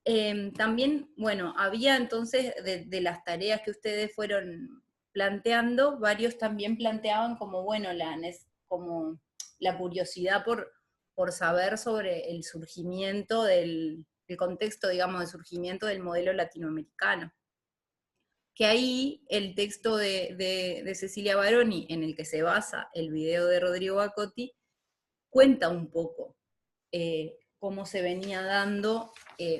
También, bueno, había entonces de las tareas que ustedes fueron planteando, varios también planteaban como, bueno, como la curiosidad por saber sobre el surgimiento el contexto, digamos, de surgimiento del modelo latinoamericano. Que ahí el texto de Cecilia Baroni, en el que se basa el video de Rodrigo Bacotti, cuenta un poco cómo se venía dando,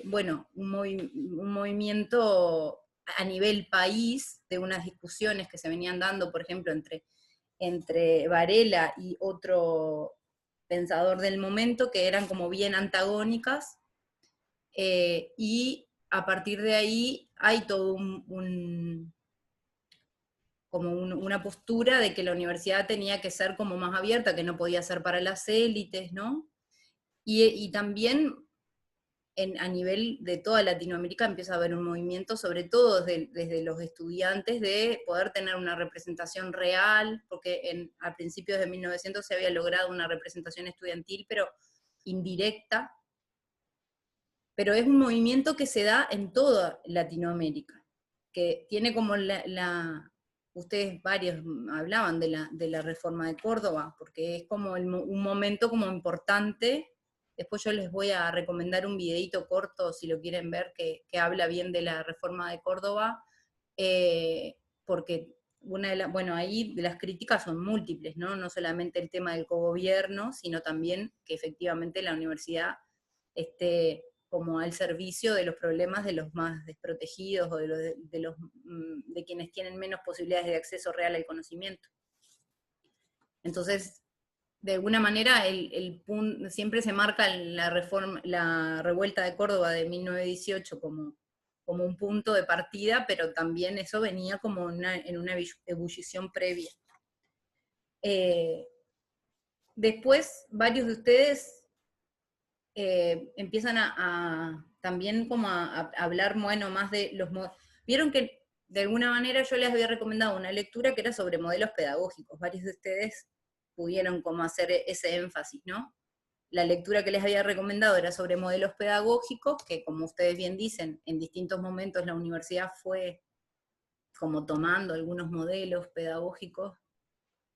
bueno, un movimiento a nivel país de unas discusiones que se venían dando, por ejemplo, entre Varela y otro pensador del momento, que eran como bien antagónicas, y a partir de ahí hay todo una postura de que la universidad tenía que ser como más abierta, que no podía ser para las élites, ¿no? Y también a nivel de toda Latinoamérica empieza a haber un movimiento, sobre todo desde los estudiantes, de poder tener una representación real, porque a principios de 1900 se había logrado una representación estudiantil, pero indirecta, pero es un movimiento que se da en toda Latinoamérica, que tiene como ustedes varios hablaban de la reforma de Córdoba, porque es como un momento como importante. Después yo les voy a recomendar un videíto corto, si lo quieren ver, que habla bien de la reforma de Córdoba, porque bueno, ahí las críticas son múltiples, ¿no? No solamente el tema del cogobierno, sino también que efectivamente la universidad esté como al servicio de los problemas de los más desprotegidos o de quienes tienen menos posibilidades de acceso real al conocimiento. Entonces, de alguna manera, siempre se marca la revuelta de Córdoba de 1918 como un punto de partida, pero también eso venía como en una ebullición previa. Después, varios de ustedes empiezan también como a hablar, bueno, más de vieron que de alguna manera yo les había recomendado una lectura que era sobre modelos pedagógicos. Varios de ustedes pudieron como hacer ese énfasis, ¿no? La lectura que les había recomendado era sobre modelos pedagógicos, que como ustedes bien dicen, en distintos momentos la universidad fue como tomando algunos modelos pedagógicos,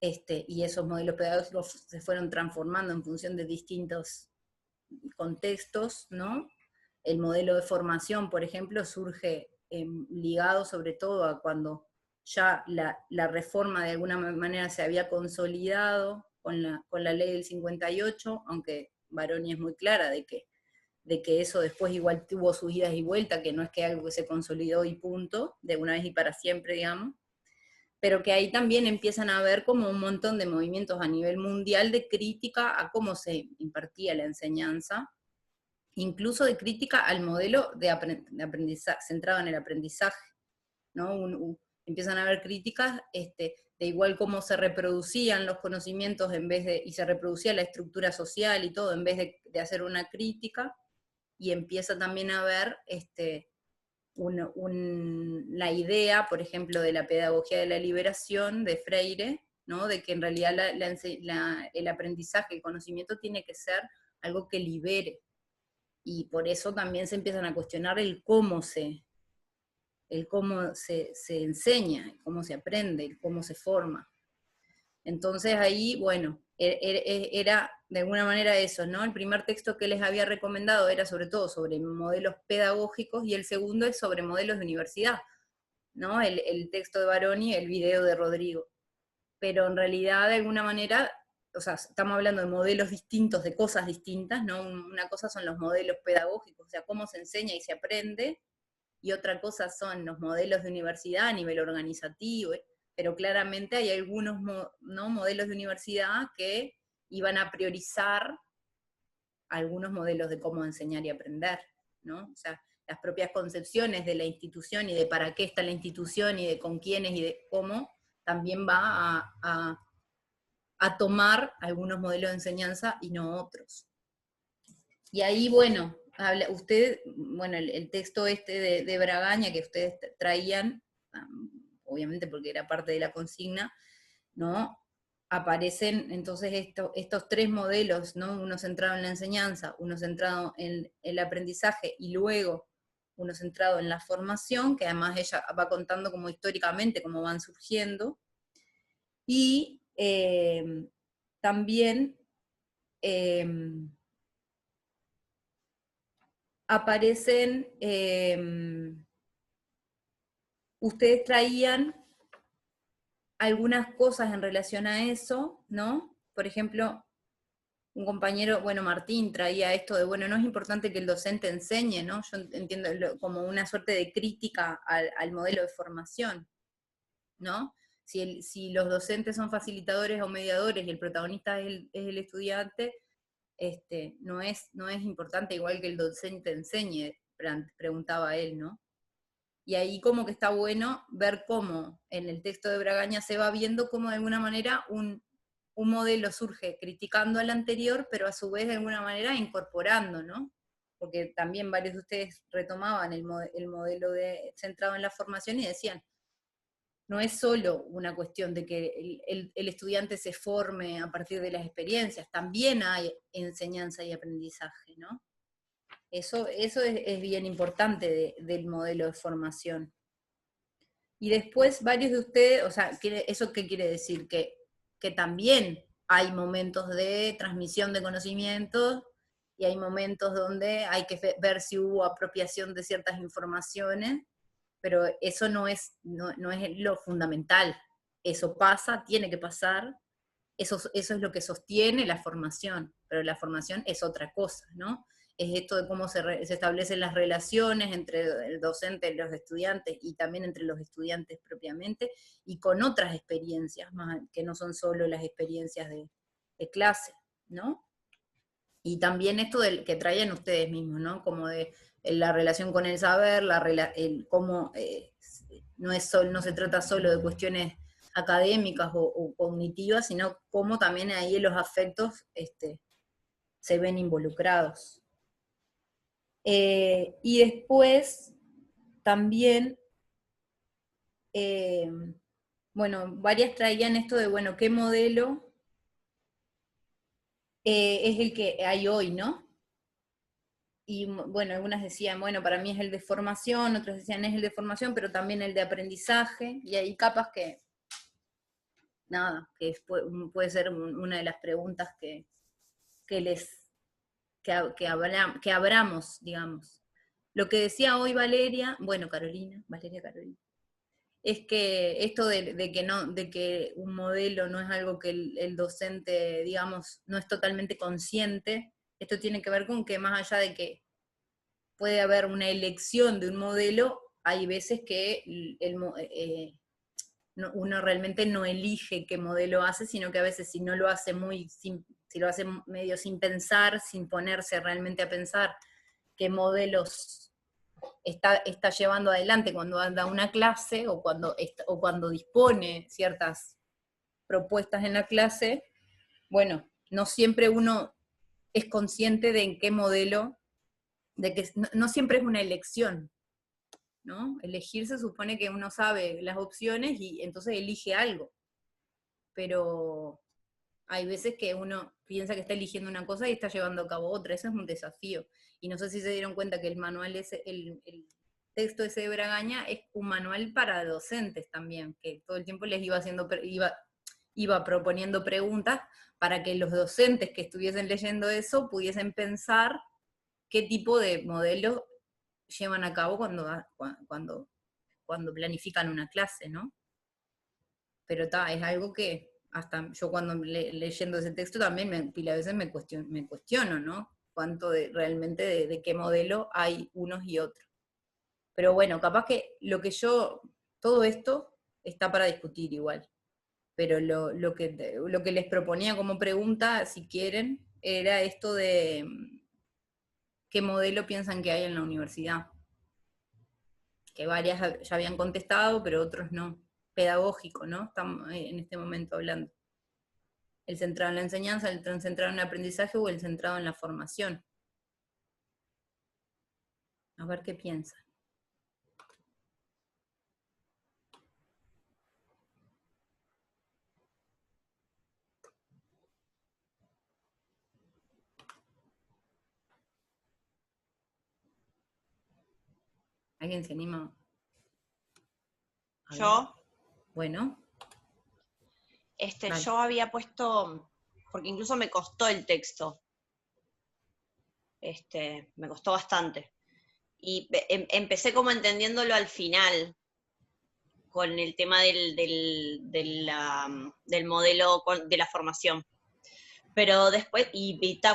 y esos modelos pedagógicos se fueron transformando en función de distintos contextos, ¿no? El modelo de formación, por ejemplo, surge ligado sobre todo a cuando ya la reforma de alguna manera se había consolidado con la ley del 58, aunque Baroni es muy clara de que eso después igual tuvo sus idas y vueltas, que no es que algo que se consolidó y punto, de una vez y para siempre, digamos, pero que ahí también empiezan a haber como un montón de movimientos a nivel mundial de crítica a cómo se impartía la enseñanza, incluso de crítica al modelo de aprendizaje, centrado en el aprendizaje, ¿no? Empiezan a haber críticas de igual cómo se reproducían los conocimientos y se reproducía la estructura social y todo, en vez de hacer una crítica, y empieza también a haber la idea, por ejemplo, de la pedagogía de la liberación de Freire, ¿no? De que en realidad el aprendizaje, el conocimiento tiene que ser algo que libere, y por eso también se empiezan a cuestionar el cómo se enseña, el cómo se aprende, el cómo se forma. Entonces ahí, bueno, era de alguna manera eso, ¿no? El primer texto que les había recomendado era sobre todo sobre modelos pedagógicos, y el segundo es sobre modelos de universidad, ¿no? El texto de Baroni, el video de Rodrigo. Pero en realidad, de alguna manera, o sea, estamos hablando de modelos distintos, de cosas distintas, ¿no? Una cosa son los modelos pedagógicos, o sea, cómo se enseña y se aprende, y otra cosa son los modelos de universidad a nivel organizativo, pero claramente hay algunos ¿no? modelos de universidad que iban a priorizar algunos modelos de cómo enseñar y aprender, ¿no? O sea, las propias concepciones de la institución y de para qué está la institución y de con quiénes y de cómo, también va a tomar algunos modelos de enseñanza y no otros. Y ahí, bueno, bueno, el texto de Bragaña que ustedes traían, obviamente porque era parte de la consigna, ¿no? Aparecen entonces estos tres modelos, ¿no? Uno centrado en la enseñanza, uno centrado en el aprendizaje, y luego uno centrado en la formación, que además ella va contando como históricamente cómo van surgiendo, y también aparecen, ustedes traían algunas cosas en relación a eso, ¿no? Por ejemplo, un compañero, bueno, Martín, traía esto de, bueno, no es importante que el docente enseñe, ¿no? Yo entiendo como una suerte de crítica al modelo de formación, ¿no? Si los docentes son facilitadores o mediadores y el protagonista es el estudiante, no es importante igual que el docente enseñe, preguntaba él, ¿no? Y ahí como que está bueno ver cómo en el texto de Bragaña se va viendo cómo de alguna manera un modelo surge criticando al anterior, pero a su vez de alguna manera incorporando, ¿no? Porque también varios de ustedes retomaban el modelo centrado en la formación y decían, no es solo una cuestión de que el estudiante se forme a partir de las experiencias, también hay enseñanza y aprendizaje, ¿no? Eso es bien importante del modelo de formación. Y después varios de ustedes, o sea, ¿eso qué quiere decir? Que también hay momentos de transmisión de conocimientos y hay momentos donde hay que ver si hubo apropiación de ciertas informaciones, pero eso no es lo fundamental. Eso pasa, tiene que pasar, eso es lo que sostiene la formación, pero la formación es otra cosa, ¿no? Es esto de cómo se establecen las relaciones entre el docente y los estudiantes y también entre los estudiantes propiamente y con otras experiencias más que no son solo las experiencias de clase, ¿no? Y también esto que traían ustedes mismos, ¿no? Como de la relación con el saber, cómo no se trata solo de cuestiones académicas o cognitivas, sino cómo también ahí los afectos se ven involucrados. Y después también, eh, bueno, varias traían esto de, bueno, ¿qué modelo es el que hay hoy, ¿no? Y bueno, algunas decían, bueno, para mí es el de formación, otras decían es el de formación, pero también el de aprendizaje, y ahí capaz que, nada, puede ser una de las preguntas que les, que abramos, digamos. Lo que decía hoy Valeria, bueno, Valeria Carolina, es que esto de que un modelo no es algo que el docente, digamos, no es totalmente consciente, esto tiene que ver con que más allá de que puede haber una elección de un modelo, hay veces que uno realmente no elige qué modelo hace, sino que a veces si no lo hace si lo hace medio sin pensar, sin ponerse realmente a pensar qué modelos está llevando adelante cuando anda una clase o cuando dispone ciertas propuestas en la clase, bueno, no siempre uno es consciente de en qué modelo, de que no siempre es una elección, ¿no? Elegir se supone que uno sabe las opciones y entonces elige algo, pero hay veces que uno piensa que está eligiendo una cosa y está llevando a cabo otra, eso es un desafío. Y no sé si se dieron cuenta que el manual el texto ese de Bragaña es un manual para docentes también, que todo el tiempo les iba proponiendo preguntas para que los docentes que estuviesen leyendo eso pudiesen pensar qué tipo de modelo llevan a cabo cuando planifican una clase, ¿no? Pero es algo que hasta yo cuando leyendo ese texto también pila veces me cuestiono, ¿no? Cuánto realmente de qué modelo hay unos y otros. Pero bueno, capaz que todo esto está para discutir igual. Pero lo que les proponía como pregunta, si quieren, era esto de qué modelo piensan que hay en la universidad. Que varias ya habían contestado, pero otros no. Pedagógico, ¿no? Estamos en este momento hablando. El centrado en la enseñanza, el centrado en el aprendizaje o el centrado en la formación. A ver qué piensan. ¿Alguien se anima? A ver. Yo, Bueno, dale. yo había puesto, porque incluso me costó el texto, me costó bastante. Y empecé como entendiéndolo al final, con el tema del modelo de la formación. Pero después,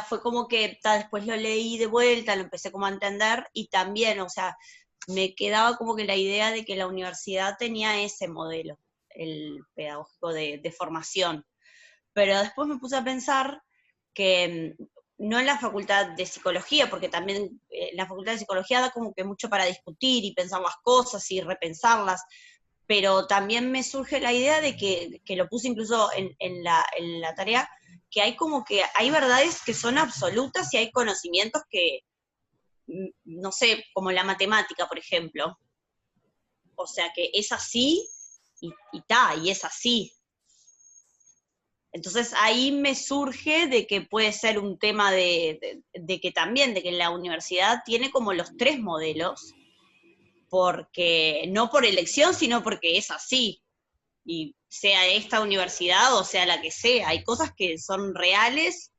fue como que después lo leí de vuelta, lo empecé como a entender, y también, o sea, me quedaba como que la idea de que la universidad tenía ese modelo, el pedagógico de formación. Pero después me puse a pensar que no en la facultad de psicología, porque también la facultad de psicología da como que mucho para discutir y pensar las cosas y repensarlas, pero también me surge la idea de que lo puse incluso en la tarea, que hay como que hay verdades que son absolutas y hay conocimientos que, no sé, como la matemática, por ejemplo. O sea, que es así y es así. Entonces ahí me surge de que puede ser un tema de que también, de que la universidad tiene como los tres modelos, porque no por elección, sino porque es así. Y sea esta universidad o sea la que sea, hay cosas que son reales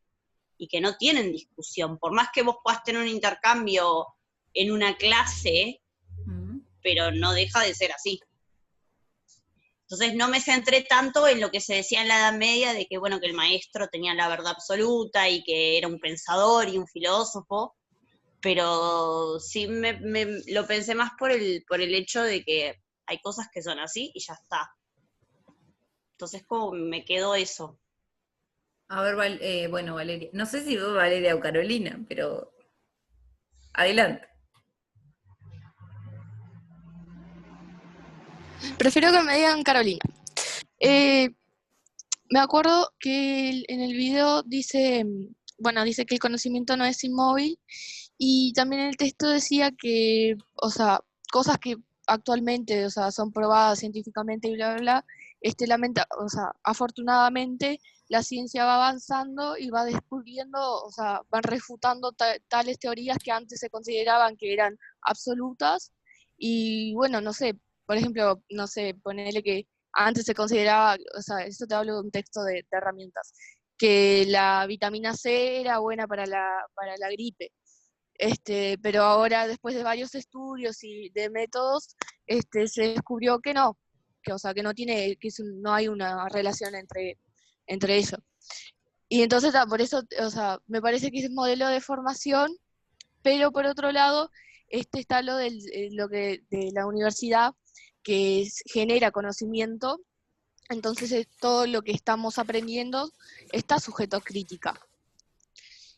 y que no tienen discusión. Por más que vos puedas tener un intercambio en una clase, pero no deja de ser así. Entonces no me centré tanto en lo que se decía en la Edad Media, de que, bueno, que el maestro tenía la verdad absoluta y que era un pensador y un filósofo, pero sí lo pensé más por el hecho de que hay cosas que son así y ya está. Entonces como me quedó eso. A ver, bueno, Valeria. No sé si vos Valeria o Carolina, pero adelante. Prefiero que me digan Carolina. Eh, Me acuerdo que en el video dice, bueno, dice que el conocimiento no es inmóvil y también el texto decía que, o sea, cosas que actualmente, o sea, son probadas científicamente y bla, bla, bla, o sea, afortunadamente la ciencia va avanzando y va descubriendo, o sea, van refutando tales teorías que antes se consideraban que eran absolutas y bueno, no sé, por ejemplo, no sé, ponerle que antes se consideraba, o sea, esto te hablo de un texto de herramientas, que la vitamina C era buena para la gripe. Pero ahora, después de varios estudios y de métodos, se descubrió que no, que, o sea, que no tiene, no hay una relación entre eso. Y entonces, por eso, o sea, me parece que es un modelo de formación, pero por otro lado, está lo que, de la universidad, que genera conocimiento, entonces todo lo que estamos aprendiendo está sujeto a crítica.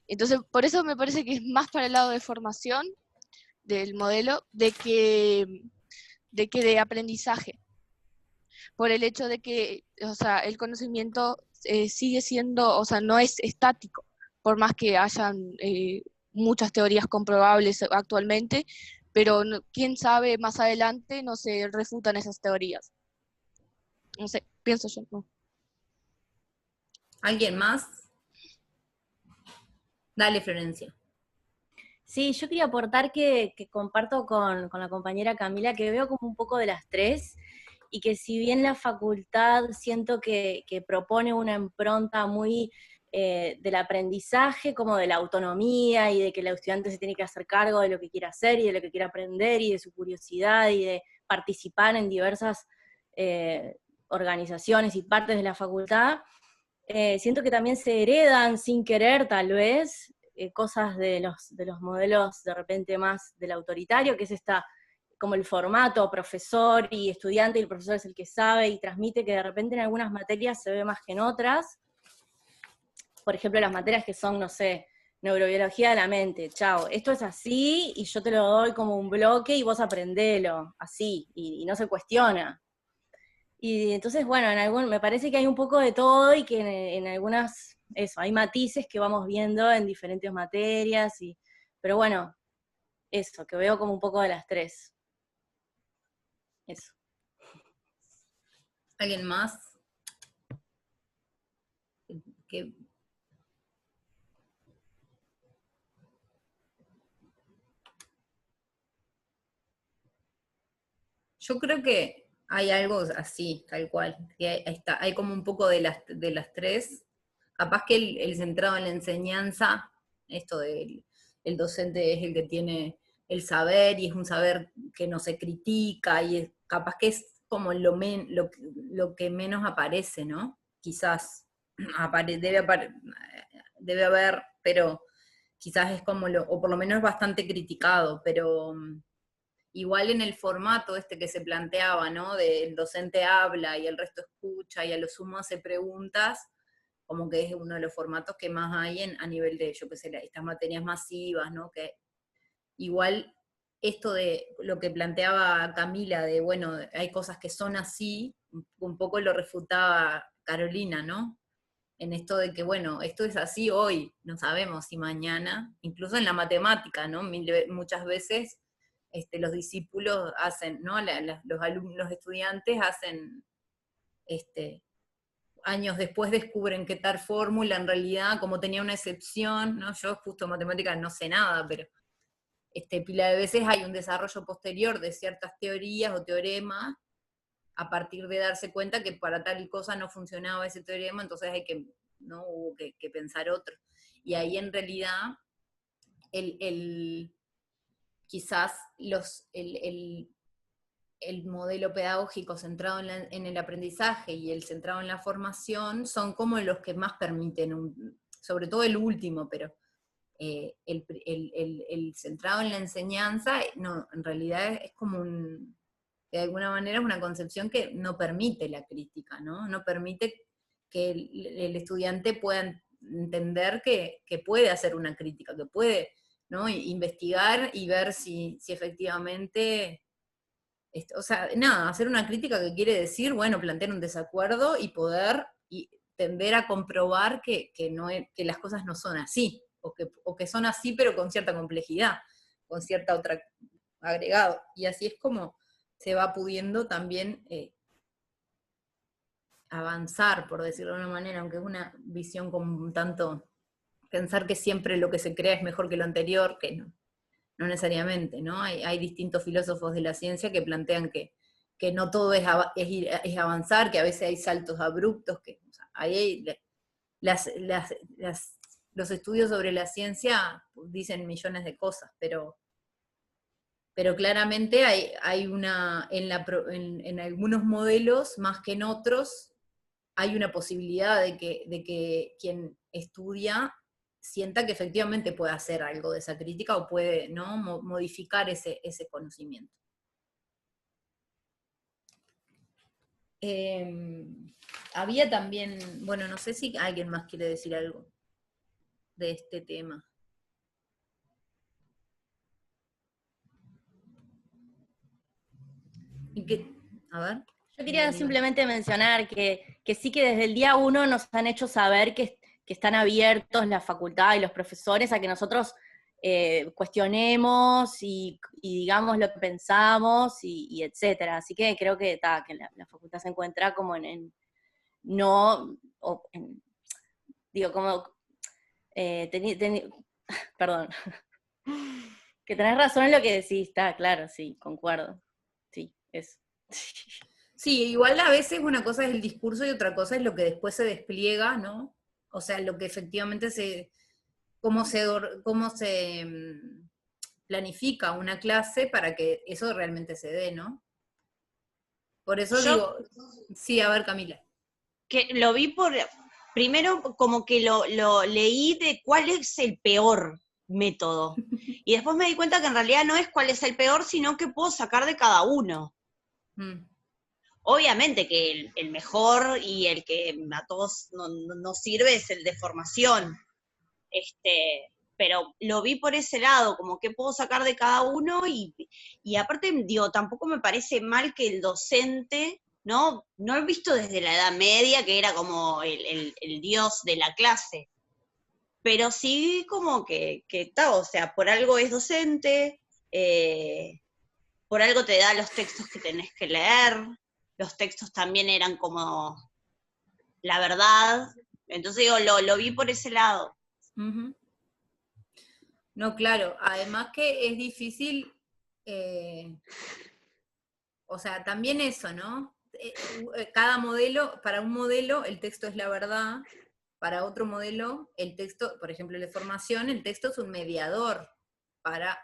Entonces, por eso me parece que es más para el lado de formación del modelo de aprendizaje, por el hecho de que, o sea, el conocimiento sigue siendo, o sea, no es estático, por más que hayan muchas teorías comprobables actualmente, pero quién sabe, más adelante no se refutan esas teorías. No sé, pienso yo, ¿no? ¿Alguien más? Dale, Florencia. Sí, yo quería aportar que comparto con la compañera Camila, que veo como un poco de las tres, y que si bien la facultad siento que propone una impronta muy del aprendizaje, como de la autonomía, y de que el estudiante se tiene que hacer cargo de lo que quiere hacer, y de lo que quiere aprender, y de su curiosidad, y de participar en diversas organizaciones y partes de la facultad, siento que también se heredan sin querer, tal vez, cosas de los modelos de repente más del autoritario, que es como el formato profesor y estudiante, y el profesor es el que sabe y transmite, que de repente en algunas materias se ve más que en otras. Por ejemplo, las materias que son, no sé, neurobiología de la mente, chao, esto es así y yo te lo doy como un bloque y vos aprendelo, así, y no se cuestiona. Y entonces, bueno, me parece que hay un poco de todo y que en algunas, eso, hay matices que vamos viendo en diferentes materias, pero bueno, eso, que veo como un poco de las tres. Eso. ¿Alguien más? Que Yo creo que hay algo así, tal cual, que hay como un poco de las tres. Capaz que el centrado en la enseñanza, esto del el docente es el que tiene el saber, y es un saber que no se critica, y capaz que es como lo que menos aparece, ¿no? Quizás debe haber, pero quizás es como o por lo menos es bastante criticado, pero igual en el formato este que se planteaba, ¿no? El docente habla y el resto escucha y a lo sumo hace preguntas, como que es uno de los formatos que más hay a nivel de, yo qué sé, estas materias masivas, ¿no? Que igual esto de lo que planteaba Camila, de bueno, hay cosas que son así, un poco lo refutaba Carolina, ¿no? En esto de que, bueno, esto es así hoy, no sabemos si mañana, incluso en la matemática, ¿no? Muchas veces los discípulos hacen, ¿no? Los alumnos, los estudiantes hacen, años después descubren que tal fórmula en realidad, como tenía una excepción, ¿no? Yo justo en matemáticas no sé nada, pero pila de veces hay un desarrollo posterior de ciertas teorías o teoremas, a partir de darse cuenta que para tal cosa no funcionaba ese teorema, entonces ¿no? Hubo que pensar otro. Y ahí en realidad, quizás el modelo pedagógico centrado en el aprendizaje y el centrado en la formación son como los que más permiten, sobre todo el último, pero el centrado en la enseñanza, no, en realidad es como de alguna manera es una concepción que no permite la crítica, ¿no? No permite que el estudiante pueda entender que puede hacer una crítica, que puede, ¿no? Investigar y ver si efectivamente, o sea, nada, hacer una crítica que quiere decir, bueno, plantear un desacuerdo y poder tender a comprobar que las cosas no son así, o que son así pero con cierta complejidad, con cierta otra agregado. Y así es como se va pudiendo también avanzar, por decirlo de una manera, aunque es una visión como un tanto, pensar que siempre lo que se crea es mejor que lo anterior, que no necesariamente, ¿no? Hay distintos filósofos de la ciencia que plantean que no todo es avanzar, que a veces hay saltos abruptos, o sea, ahí los estudios sobre la ciencia dicen millones de cosas, pero claramente hay en algunos modelos, más que en otros, hay una posibilidad de que quien estudia sienta que efectivamente puede hacer algo de esa crítica o puede, ¿no? Modificar ese conocimiento. Había también, bueno, no sé si alguien más quiere decir algo de este tema. A ver. Yo quería simplemente mencionar que sí, que desde el día 1 nos han hecho saber que están abiertos la facultad y los profesores a que nosotros cuestionemos y digamos lo que pensamos y etcétera. Así que creo que la facultad se encuentra como perdón, que tenés razón en lo que decís, está claro, sí, concuerdo, sí, eso. Sí, igual a veces una cosa es el discurso y otra cosa es lo que después se despliega, ¿no? O sea, lo que efectivamente cómo se planifica una clase para que eso realmente se dé, ¿no? Por eso digo, sí, a ver, Camila. Que lo vi primero como que lo leí de cuál es el peor método. Y después me di cuenta que en realidad no es cuál es el peor, sino que puedo sacar de cada uno. Obviamente que el mejor y el que a todos no sirve es el de formación. Pero lo vi por ese lado, como que puedo sacar de cada uno y aparte, digo, tampoco me parece mal que el docente, no he visto desde la Edad Media que era como el dios de la clase, pero sí como que está, o sea, por algo es docente, por algo te da los textos que tenés que leer, los textos también eran como la verdad, entonces digo, lo vi por ese lado. Uh-huh. No, claro, además que es difícil, o sea, también eso, ¿no? Cada modelo, para un modelo el texto es la verdad, para otro modelo el texto, por ejemplo, la formación, el texto es un mediador para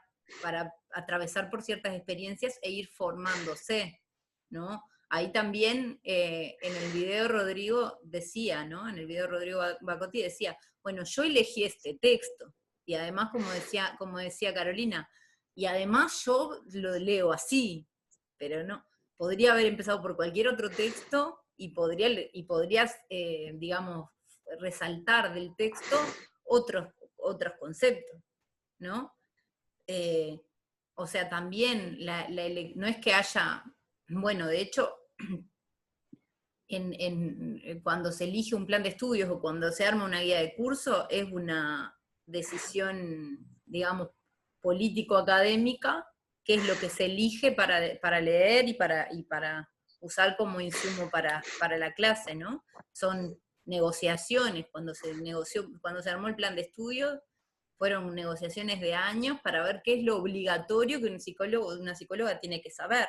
atravesar por ciertas experiencias e ir formándose, ¿no? Ahí también en el video Rodrigo decía, ¿no? En el video Rodrigo Bacotti decía, bueno, yo elegí este texto, y además, como decía Carolina, y además yo lo leo así, pero no, podría haber empezado por cualquier otro texto y podrías, digamos, resaltar del texto otros conceptos, ¿no? O sea, también no es que haya, bueno, de hecho, cuando se elige un plan de estudios o cuando se arma una guía de curso, es una decisión, digamos, político-académica, que es lo que se elige para leer y para usar como insumo para la clase, ¿no? Son negociaciones, cuando se armó el plan de estudios, fueron negociaciones de años para ver qué es lo obligatorio que un psicólogo o una psicóloga tiene que saber.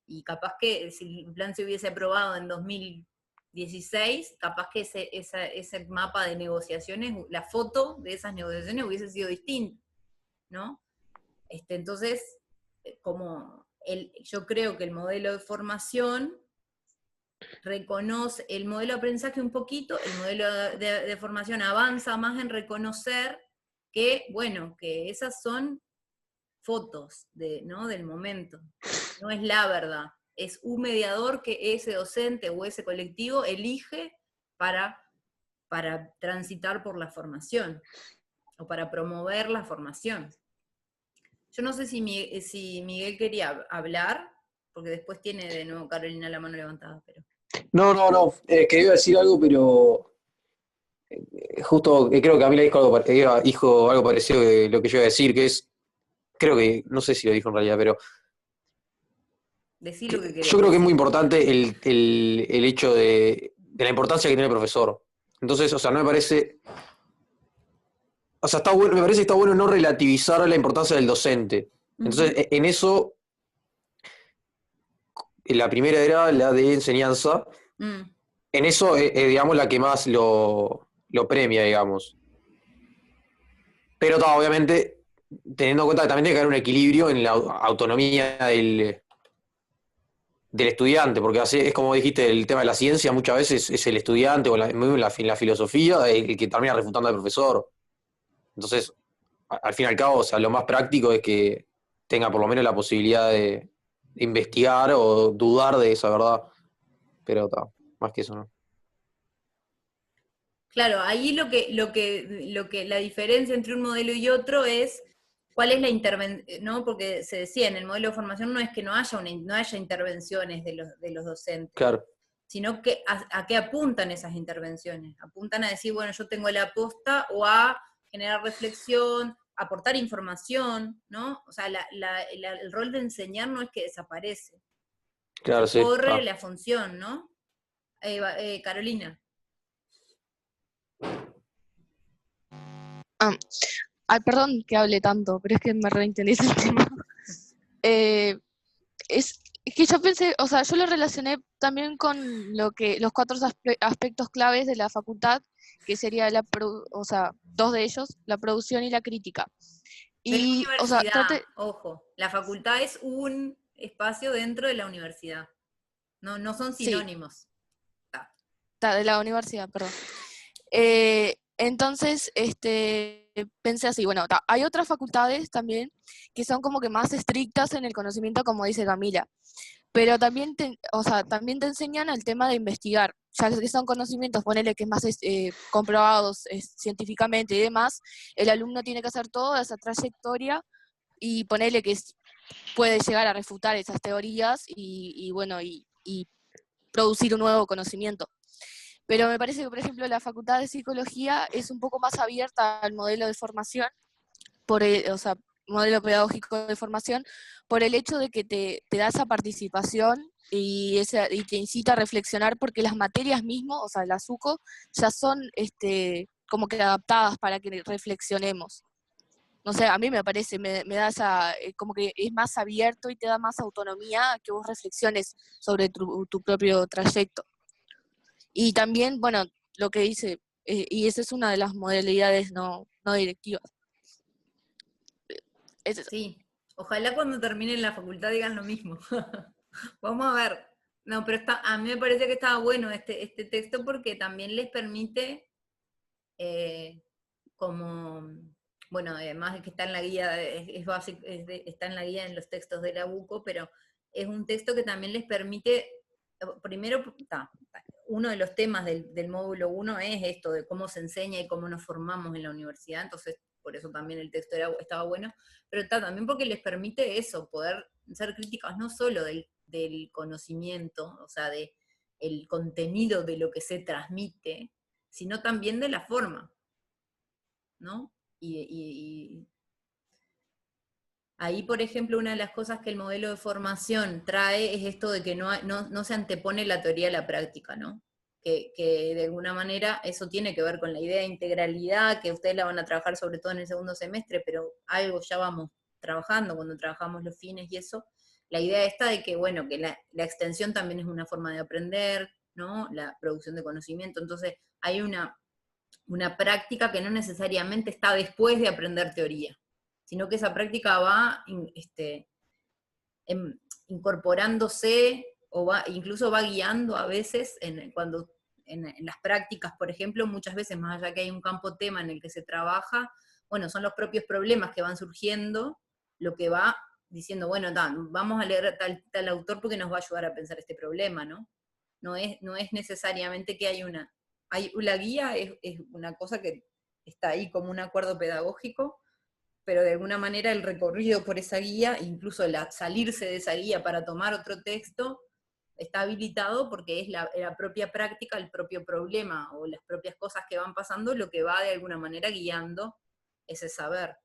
Y capaz que si el plan se hubiese aprobado en 2016, capaz que ese mapa de negociaciones, la foto de esas negociaciones hubiese sido distinta, ¿no? Entonces, yo creo que el modelo de formación reconoce, el modelo de aprendizaje un poquito, el modelo de formación avanza más en reconocer que, bueno, que esas son fotos ¿no? del momento, no es la verdad, es un mediador que ese docente o ese colectivo elige para transitar por la formación, o para promover la formación. Yo no sé si Miguel quería hablar, porque después tiene de nuevo Carolina la mano levantada, pero... No, quería decir algo, pero justo creo que Camila dijo algo parecido de lo que yo iba a decir, que es, creo que, no sé si lo dijo en realidad, pero Decí lo que querés yo creo que es muy decir. importante el hecho de la importancia que tiene el profesor. Entonces, o sea, no me parece... O sea, está bueno, me parece que está bueno no relativizar la importancia del docente. Entonces, en eso, la primera era la de enseñanza. En eso es, digamos, la que más lo premia, digamos. Pero obviamente, teniendo en cuenta que también tiene que haber un equilibrio en la autonomía del estudiante, porque así es como dijiste, el tema de la ciencia muchas veces es el estudiante o la filosofía el que termina refutando al profesor. Entonces, al fin y al cabo, o sea, lo más práctico es que tenga por lo menos la posibilidad de investigar o dudar de esa verdad. Pero más que eso, ¿no? Claro, ahí la diferencia entre un modelo y otro es cuál es la intervención, ¿no? Porque se decía, en el modelo de formación no es que no haya intervenciones de los docentes, Claro. sino que a qué apuntan esas intervenciones. Apuntan a decir, bueno, yo tengo la posta, o a generar reflexión, aportar información, ¿no? O sea, el rol de enseñar no es que desaparece. Claro, sí. Corre la función, ¿no? Carolina. Ay, perdón que hable tanto, pero es que me reentendí el tema. Es que yo pensé, o sea, yo lo relacioné también con los 4 aspectos claves de la facultad, que sería o sea, 2 de ellos, la producción y la crítica. Y, de la universidad, ojo, la facultad es un espacio dentro de la universidad. No son sinónimos. Sí. De la universidad, perdón. Entonces, pensé así, bueno, hay otras facultades también que son como que más estrictas en el conocimiento, como dice Camila, pero también también te enseñan el tema de investigar, ya que son conocimientos, ponele que es más comprobados científicamente y demás, el alumno tiene que hacer toda esa trayectoria y ponele que puede llegar a refutar esas teorías y producir un nuevo conocimiento. Pero me parece que, por ejemplo, la Facultad de Psicología es un poco más abierta al modelo de formación, modelo pedagógico de formación, por el hecho de que te da esa participación y te incita a reflexionar, porque las materias mismas, o sea, la SUCO, ya son como que adaptadas para que reflexionemos. no sé, a mí me parece, me da esa, como que es más abierto y te da más autonomía a que vos reflexiones sobre tu propio trayecto. Y también, bueno, lo que dice, y esa es una de las modalidades no directivas. Es eso. Sí, ojalá cuando terminen la facultad digan lo mismo. Vamos a ver. No, pero a mí me parece que estaba bueno este texto porque también les permite, como, bueno, además de que está en la guía, es básico, está en la guía en los textos de la UCO, pero es un texto que también les permite, primero, uno de los temas del módulo 1 es esto, de cómo se enseña y cómo nos formamos en la universidad, entonces por eso también el texto estaba bueno, pero también porque les permite eso, poder ser críticas no solo del conocimiento, o sea, el contenido de lo que se transmite, sino también de la forma, ¿no? Y ahí, por ejemplo, una de las cosas que el modelo de formación trae es esto de que no se antepone la teoría a la práctica, ¿no? Que de alguna manera eso tiene que ver con la idea de integralidad, que ustedes la van a trabajar sobre todo en el segundo semestre, pero algo ya vamos trabajando cuando trabajamos los fines y eso. La idea esta de que, bueno, que la extensión también es una forma de aprender, ¿no? La producción de conocimiento. Entonces, hay una práctica que no necesariamente está después de aprender teoría, sino que esa práctica va incorporándose o incluso va guiando a veces cuando en las prácticas, por ejemplo, muchas veces, más allá que hay un campo tema en el que se trabaja, bueno, son los propios problemas que van surgiendo, lo que va diciendo, bueno, vamos a leer tal autor porque nos va a ayudar a pensar este problema, ¿no? No es necesariamente que la guía es una cosa que está ahí como un acuerdo pedagógico, pero de alguna manera el recorrido por esa guía, incluso salirse de esa guía para tomar otro texto, está habilitado porque es la propia práctica, el propio problema o las propias cosas que van pasando lo que va de alguna manera guiando ese saber.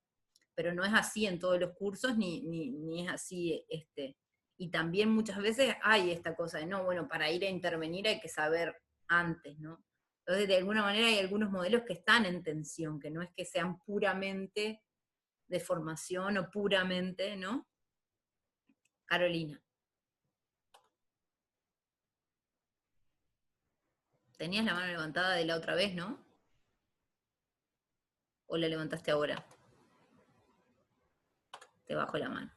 Pero no es así en todos los cursos, ni es así. Y también muchas veces hay esta cosa de, no, bueno, para ir a intervenir hay que saber antes, ¿no? Entonces, de alguna manera hay algunos modelos que están en tensión, que no es que sean puramente de formación o puramente, ¿no? Carolina. Tenías la mano levantada de la otra vez, ¿no? ¿O la levantaste ahora? Te bajo la mano.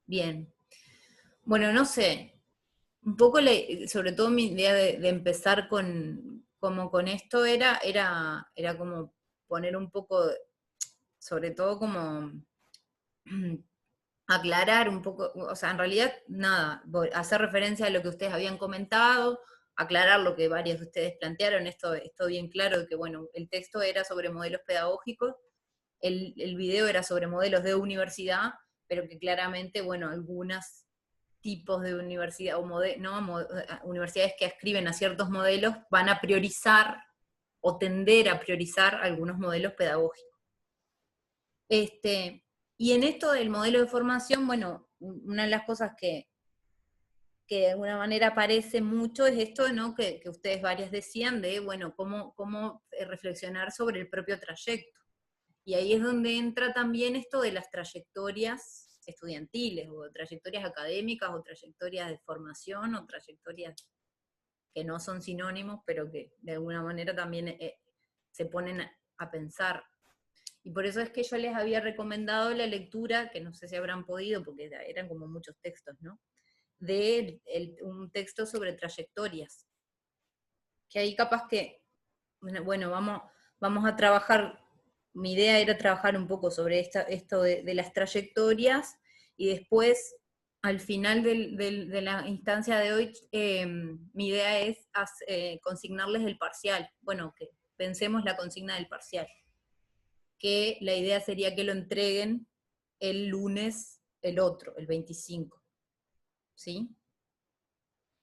Bien. Bueno, no sé. Un poco, sobre todo mi idea de empezar con esto era como poner un poco, sobre todo como aclarar un poco, o sea, en realidad nada, hacer referencia a lo que ustedes habían comentado, aclarar lo que varios de ustedes plantearon, esto bien claro, de que bueno, el texto era sobre modelos pedagógicos, el video era sobre modelos de universidad, pero que claramente, bueno, algunos tipos de universidad, universidades que escriben a ciertos modelos van a priorizar o tender a priorizar algunos modelos pedagógicos. Y en esto del modelo de formación, bueno, una de las cosas que de alguna manera aparece mucho es esto, ¿no? Que ustedes varias decían de, bueno, cómo reflexionar sobre el propio trayecto. Y ahí es donde entra también esto de las trayectorias estudiantiles, o trayectorias académicas, o trayectorias de formación, o trayectorias que no son sinónimos, pero que de alguna manera también se ponen a pensar. Y por eso es que yo les había recomendado la lectura, que no sé si habrán podido, porque eran como muchos textos, ¿no? De un texto sobre trayectorias. Que ahí capaz que, bueno, vamos a trabajar, mi idea era trabajar un poco sobre esto de las trayectorias, y después, al final de la instancia de hoy, mi idea es consignarles el parcial. Bueno, que pensemos la consigna del parcial. Que la idea sería que lo entreguen el lunes, el otro, el 25. ¿Sí?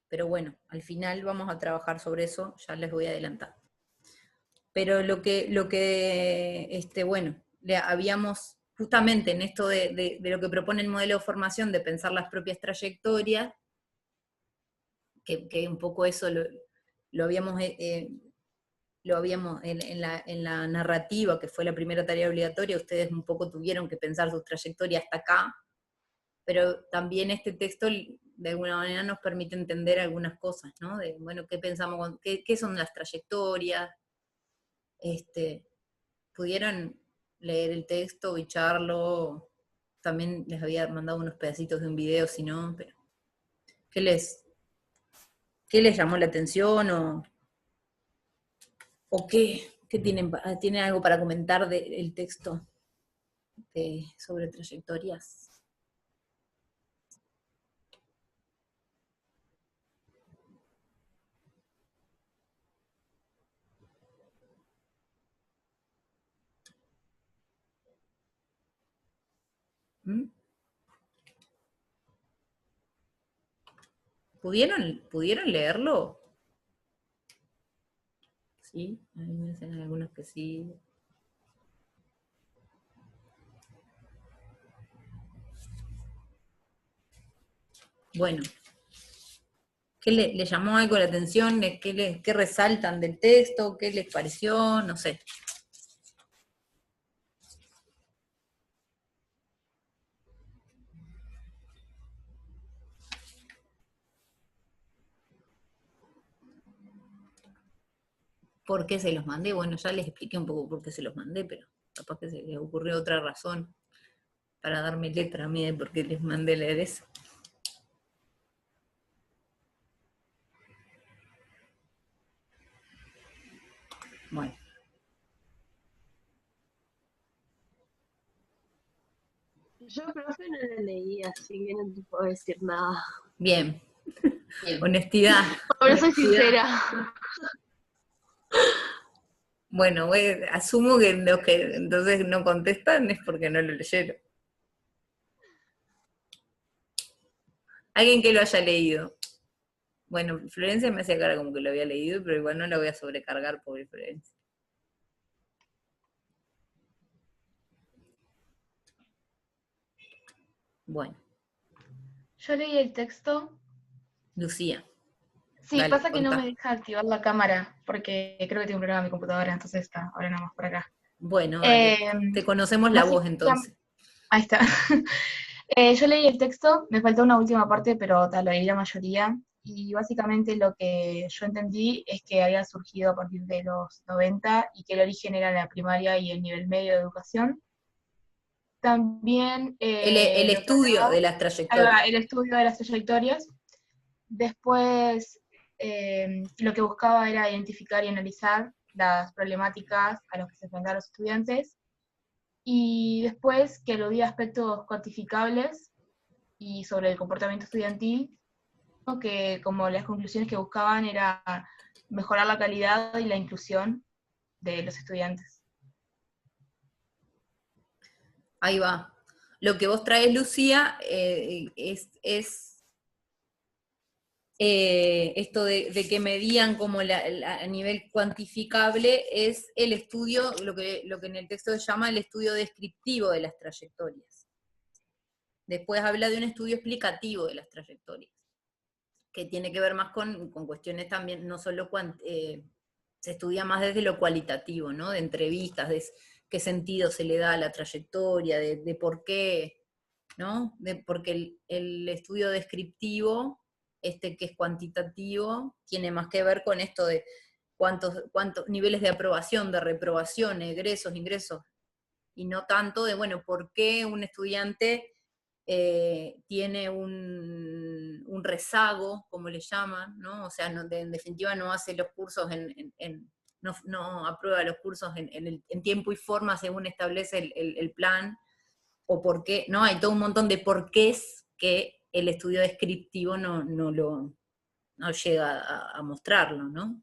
Pero bueno, al final vamos a trabajar sobre eso, ya les voy a adelantar. Pero bueno, habíamos, justamente en esto de lo que propone el modelo de formación, de pensar las propias trayectorias, que un poco eso lo habíamos lo habíamos, en la narrativa, que fue la primera tarea obligatoria, ustedes un poco tuvieron que pensar su trayectoria hasta acá, pero también este texto de alguna manera nos permite entender algunas cosas, ¿no? De, bueno, ¿qué pensamos, qué son las trayectorias? Pudieron leer el texto, bicharlo, también les había mandado unos pedacitos de un video, si no, pero ¿qué les llamó la atención o qué tienen algo para comentar del texto sobre trayectorias? ¿Mm? ¿Pudieron leerlo? Sí, a mí me dicen algunos que sí. Bueno, ¿qué le llamó algo la atención? ¿Qué resaltan del texto? ¿Qué les pareció? No sé. ¿Por qué se los mandé? Bueno, ya les expliqué un poco por qué se los mandé, pero capaz que se les ocurrió otra razón para darme letra a mí de por qué les mandé leer eso. Bueno. Yo, profe, no lo leí, así que no te puedo decir nada. Bien. Honestidad. Pero soy sincera. Bueno, asumo que los que entonces no contestan es porque no lo leyeron. Alguien que lo haya leído. Bueno, Florencia me hacía cara como que lo había leído, pero igual no la voy a sobrecargar, pobre Florencia. Bueno, Yo leí el texto. Lucía. Sí, Dale, pasa que no contá. me deja activar la cámara, porque creo que tengo un problema en mi computadora, entonces está, ahora nada más por acá. Bueno, dale. Te conocemos la voz entonces. Ahí está. Yo leí el texto, me faltó una última parte, pero lo leí la mayoría, y básicamente lo que yo entendí es que había surgido a partir de los 90 y que el origen era la primaria y el nivel medio de educación. También El lo que estudio hablaba, de las ahí trayectorias. va, el estudio de las trayectorias. Después, lo que buscaba era identificar y analizar las problemáticas a las que se enfrentan los estudiantes, y después que aludía a aspectos cuantificables y sobre el comportamiento estudiantil, ¿no? Que como las conclusiones que buscaban era mejorar la calidad y la inclusión de los estudiantes. Ahí va. Lo que vos traes, Lucía, es esto de que medían como a nivel cuantificable, es el estudio, lo que en el texto se llama el estudio descriptivo de las trayectorias. Después habla de un estudio explicativo de las trayectorias, que tiene que ver más con cuestiones también, no solo se estudia más desde lo cualitativo, ¿no? De entrevistas, de qué sentido se le da a la trayectoria, de por qué, ¿no? Porque el estudio descriptivo, que es cuantitativo, tiene más que ver con esto de cuántos niveles de aprobación, de reprobación, egresos, ingresos, y no tanto de, bueno, por qué un estudiante tiene un rezago, como le llaman, ¿no? O sea, en definitiva no hace los cursos no aprueba los cursos en tiempo y forma según establece el plan, o por qué, ¿no? Hay todo un montón de porqués que el estudio descriptivo no llega a mostrarlo, ¿no?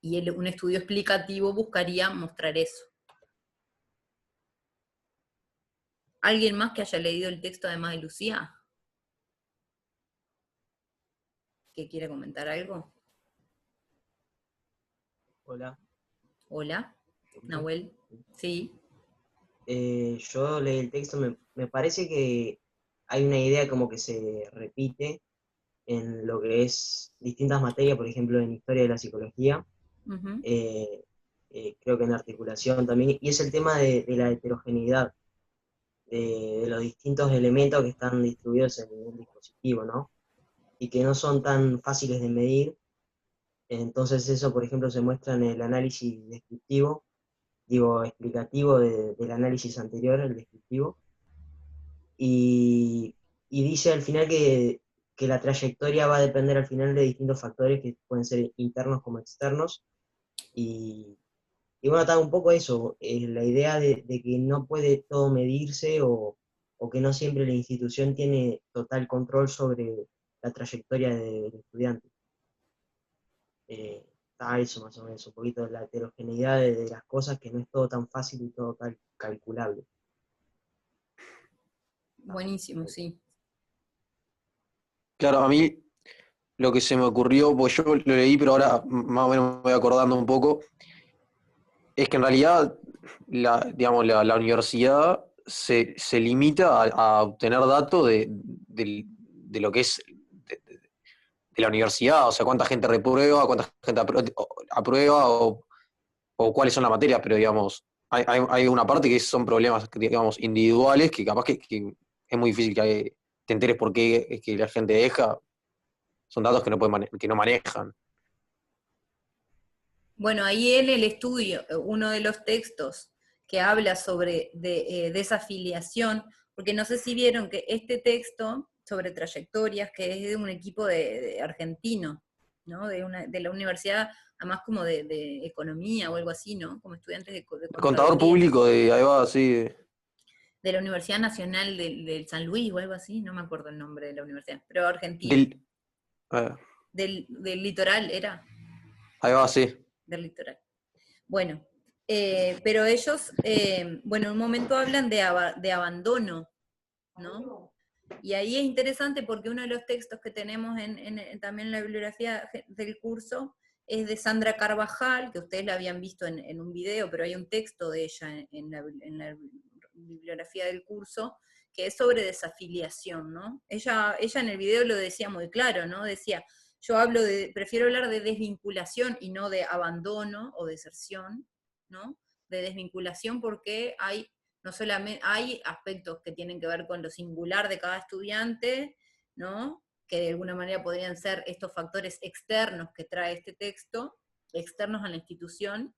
Y un estudio explicativo buscaría mostrar eso. ¿Alguien más que haya leído el texto además de Lucía? ¿Que quiera comentar algo? Hola. Hola, Nahuel. Sí. Yo leí el texto, me parece que hay una idea como que se repite en lo que es distintas materias, por ejemplo en historia de la psicología, Ujú. Creo que en articulación también, y es el tema de la heterogeneidad, de los distintos elementos que están distribuidos en un dispositivo, ¿no? Y que no son tan fáciles de medir. Entonces eso, por ejemplo, se muestra en el análisis descriptivo, digo, explicativo del análisis anterior, el descriptivo, y, y dice al final que la trayectoria va a depender al final de distintos factores que pueden ser internos como externos, y, y bueno, está un poco eso, la idea de que no puede todo medirse o que no siempre la institución tiene total control sobre la trayectoria del estudiante. Está eso más o menos, un poquito de la heterogeneidad de las cosas, que no es todo tan fácil y todo tan calculable. Buenísimo, sí. Claro, a mí lo que se me ocurrió, pues yo lo leí, pero ahora más o menos me voy acordando un poco, es que en realidad digamos, la universidad se limita a obtener datos de lo que es de la universidad, o sea, cuánta gente reprueba, cuánta gente aprueba o cuáles son las materias, pero digamos, hay una parte que son problemas, digamos, individuales, que capaz que es muy difícil que te enteres por qué es que la gente deja, son datos que no pueden que no manejan. Bueno, ahí en el estudio, uno de los textos que habla sobre desafiliación, porque no sé si vieron que este texto sobre trayectorias, que es de un equipo de argentino, ¿no? De la universidad, además como de economía o algo así, ¿no? Como estudiantes de El contador contaduría, público ahí va, sí. de la Universidad Nacional del San Luis o algo así, no me acuerdo el nombre de la universidad, pero argentino, Del, eh, del litoral era, ahí va, sí. del litoral. Bueno, pero ellos, bueno, en un momento hablan de abandono, ¿no? Y ahí es interesante porque uno de los textos que tenemos también en la bibliografía del curso es de Sandra Carvajal, que ustedes la habían visto en un video, pero hay un texto de ella en la bibliografía del curso, que es sobre desafiliación, ¿no? Ella en el video lo decía muy claro, ¿no? Decía, yo prefiero hablar de desvinculación y no de abandono o deserción, ¿no? De desvinculación porque no solamente hay aspectos que tienen que ver con lo singular de cada estudiante, ¿no? Que de alguna manera podrían ser estos factores externos que trae este texto, externos a la institución,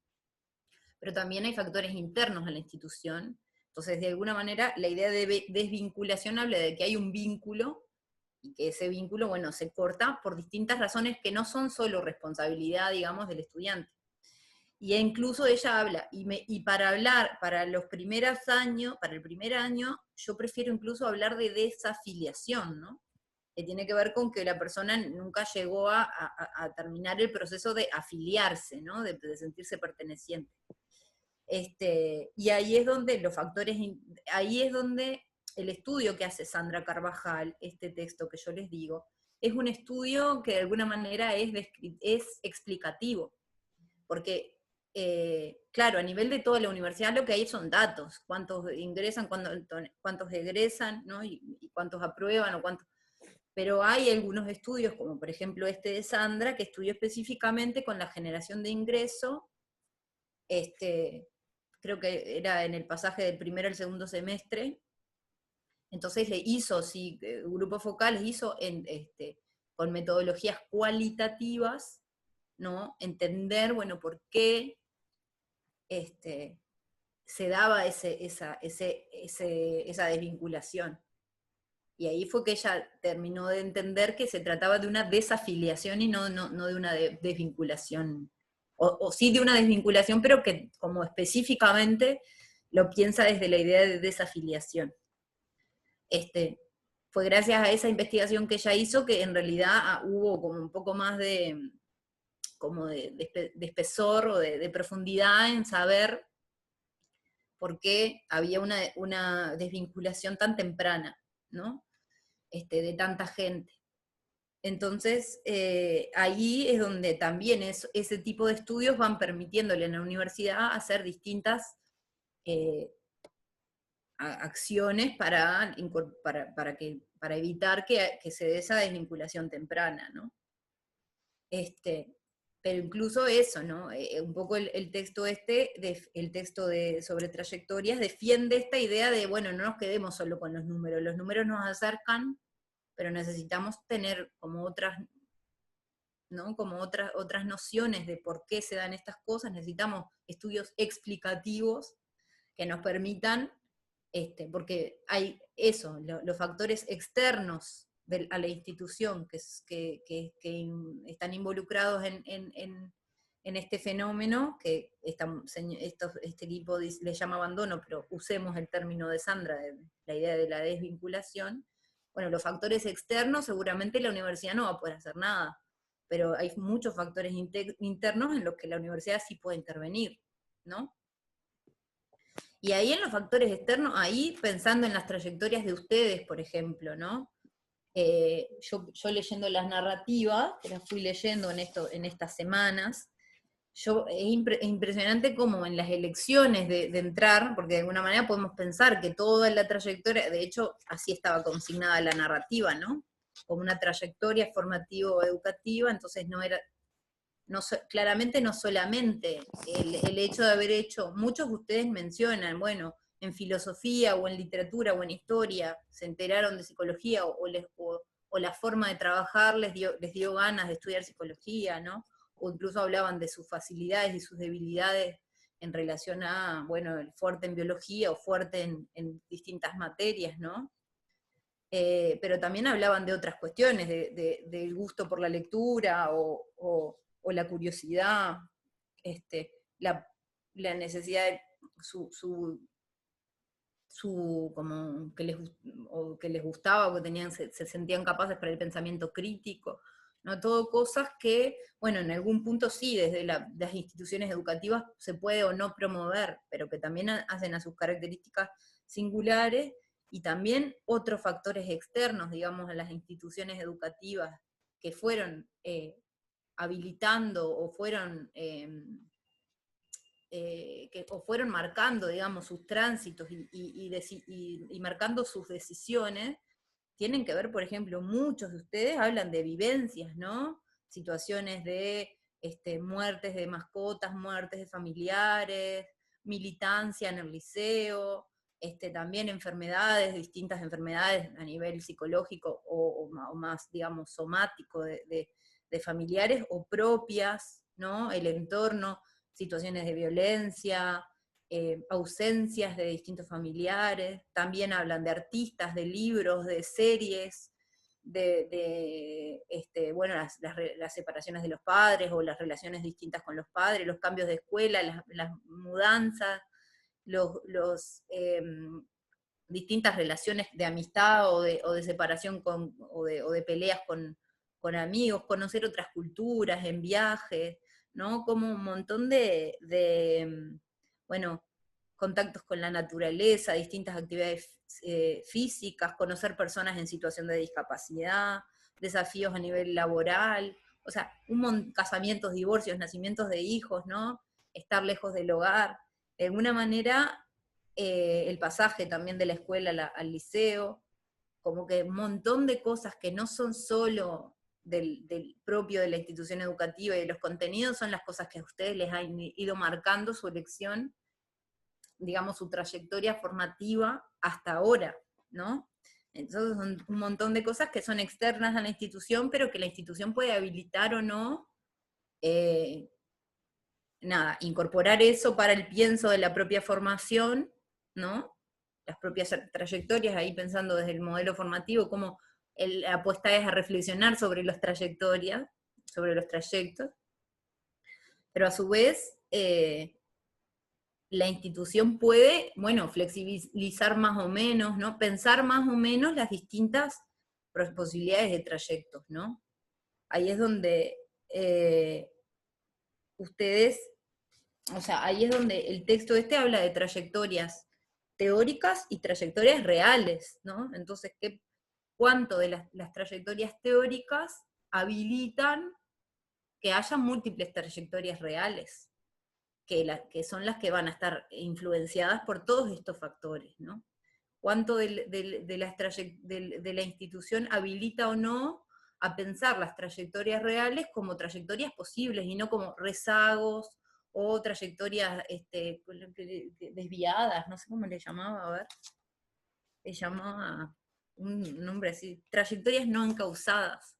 pero también hay factores internos a la institución. Entonces, de alguna manera, la idea de desvinculación habla de que hay un vínculo y que ese vínculo, bueno, se corta por distintas razones que no son solo responsabilidad, digamos, del estudiante. Y incluso ella habla, y para hablar, para los primeros años, para el primer año, yo prefiero incluso hablar de desafiliación, ¿no? Que tiene que ver con que la persona nunca llegó a terminar el proceso de afiliarse, ¿no? De sentirse perteneciente. Y ahí es donde los factores, ahí es donde el estudio que hace Sandra Carvajal, este texto que yo les digo, es un estudio que de alguna manera es explicativo, porque claro, a nivel de toda la universidad lo que hay son datos, cuántos ingresan, cuántos egresan, ¿no? Y cuántos aprueban, pero hay algunos estudios, como por ejemplo este de Sandra, que estudió específicamente con la generación de ingreso, creo que era en el pasaje del primero al segundo semestre, entonces le hizo, sí, grupos focales hizo con metodologías cualitativas, ¿no? Entender, bueno, por qué se daba esa desvinculación. Y ahí fue que ella terminó de entender que se trataba de una desafiliación y no de una desvinculación. O sí de una desvinculación, pero que como específicamente lo piensa desde la idea de desafiliación. Fue gracias a esa investigación que ella hizo que en realidad hubo como un poco más de espesor o de profundidad en saber por qué había una desvinculación tan temprana, ¿no? De tanta gente. Entonces, ahí es donde también ese tipo de estudios van permitiéndole en la universidad hacer distintas acciones para evitar que se dé esa desvinculación temprana, ¿no? Pero incluso eso, ¿no? Un poco el texto sobre trayectorias defiende esta idea de, bueno, no nos quedemos solo con los números nos acercan, pero necesitamos tener como otras, ¿no? Como otras nociones de por qué se dan estas cosas, necesitamos estudios explicativos que nos permitan, porque hay eso, los factores externos a la institución que están involucrados en este fenómeno, que este equipo le llama abandono, pero usemos el término de Sandra, la idea de la desvinculación. Bueno, los factores externos seguramente la universidad no va a poder hacer nada, pero hay muchos factores internos en los que la universidad sí puede intervenir, ¿no? Y ahí en los factores externos, ahí pensando en las trayectorias de ustedes, por ejemplo, ¿no? Yo leyendo las narrativas, que las fui leyendo en estas semanas, es impresionante como en las elecciones de entrar, porque de alguna manera podemos pensar que toda la trayectoria, de hecho así estaba consignada la narrativa, ¿no? Como una trayectoria formativo-educativa, entonces claramente no solamente el hecho de haber hecho, muchos de ustedes mencionan, bueno, en filosofía o en literatura o en historia se enteraron de psicología o la forma de trabajar les dio ganas de estudiar psicología, ¿no? O incluso hablaban de sus facilidades y sus debilidades en relación a, bueno, el fuerte en biología o fuerte en distintas materias, ¿no? Pero también hablaban de otras cuestiones, del gusto por la lectura o la curiosidad, la necesidad de como que les gustaba, o que se sentían capaces para el pensamiento crítico, ¿no? Todo cosas que, bueno, en algún punto sí, desde las instituciones educativas se puede o no promover, pero que también hacen a sus características singulares, y también otros factores externos, digamos, a las instituciones educativas que fueron habilitando o fueron marcando, digamos, sus tránsitos y marcando sus decisiones, tienen que ver, por ejemplo, muchos de ustedes hablan de vivencias, ¿no? Situaciones de muertes de mascotas, muertes de familiares, militancia en el liceo, también distintas enfermedades a nivel psicológico o más, digamos, somático de familiares o propias, ¿no? El entorno, situaciones de violencia, ausencias de distintos familiares, también hablan de artistas, de libros, de series, bueno, las separaciones de los padres o las relaciones distintas con los padres, los cambios de escuela, las mudanzas, distintas relaciones de amistad o de separación o de peleas con amigos, conocer otras culturas en viajes, ¿no? Como un montón bueno, contactos con la naturaleza, distintas actividades físicas, conocer personas en situación de discapacidad, desafíos a nivel laboral, o sea, casamientos, divorcios, nacimientos de hijos, ¿no? Estar lejos del hogar. De alguna manera, el pasaje también de la escuela al liceo, como que un montón de cosas que no son solo del propio de la institución educativa y de los contenidos, son las cosas que a ustedes les han ido marcando su elección, digamos, su trayectoria formativa hasta ahora, ¿no? Entonces son un montón de cosas que son externas a la institución, pero que la institución puede habilitar o no, incorporar eso para el pienso de la propia formación, ¿no? Las propias trayectorias, ahí pensando desde el modelo formativo, cómo la apuesta es a reflexionar sobre las trayectorias, sobre los trayectos, pero a su vez la institución puede, bueno, flexibilizar más o menos, ¿no? Pensar más o menos las distintas posibilidades de trayectos, ¿no? Ahí es donde ustedes, o sea, ahí es donde el texto habla de trayectorias teóricas y trayectorias reales, ¿no? Entonces, ¿cuánto de las trayectorias teóricas habilitan que haya múltiples trayectorias reales, que son las que van a estar influenciadas por todos estos factores, ¿no? ¿Cuánto de la institución habilita o no a pensar las trayectorias reales como trayectorias posibles y no como rezagos o trayectorias desviadas, no sé cómo le llamaba, a ver, le llamaba un nombre así, trayectorias no encausadas,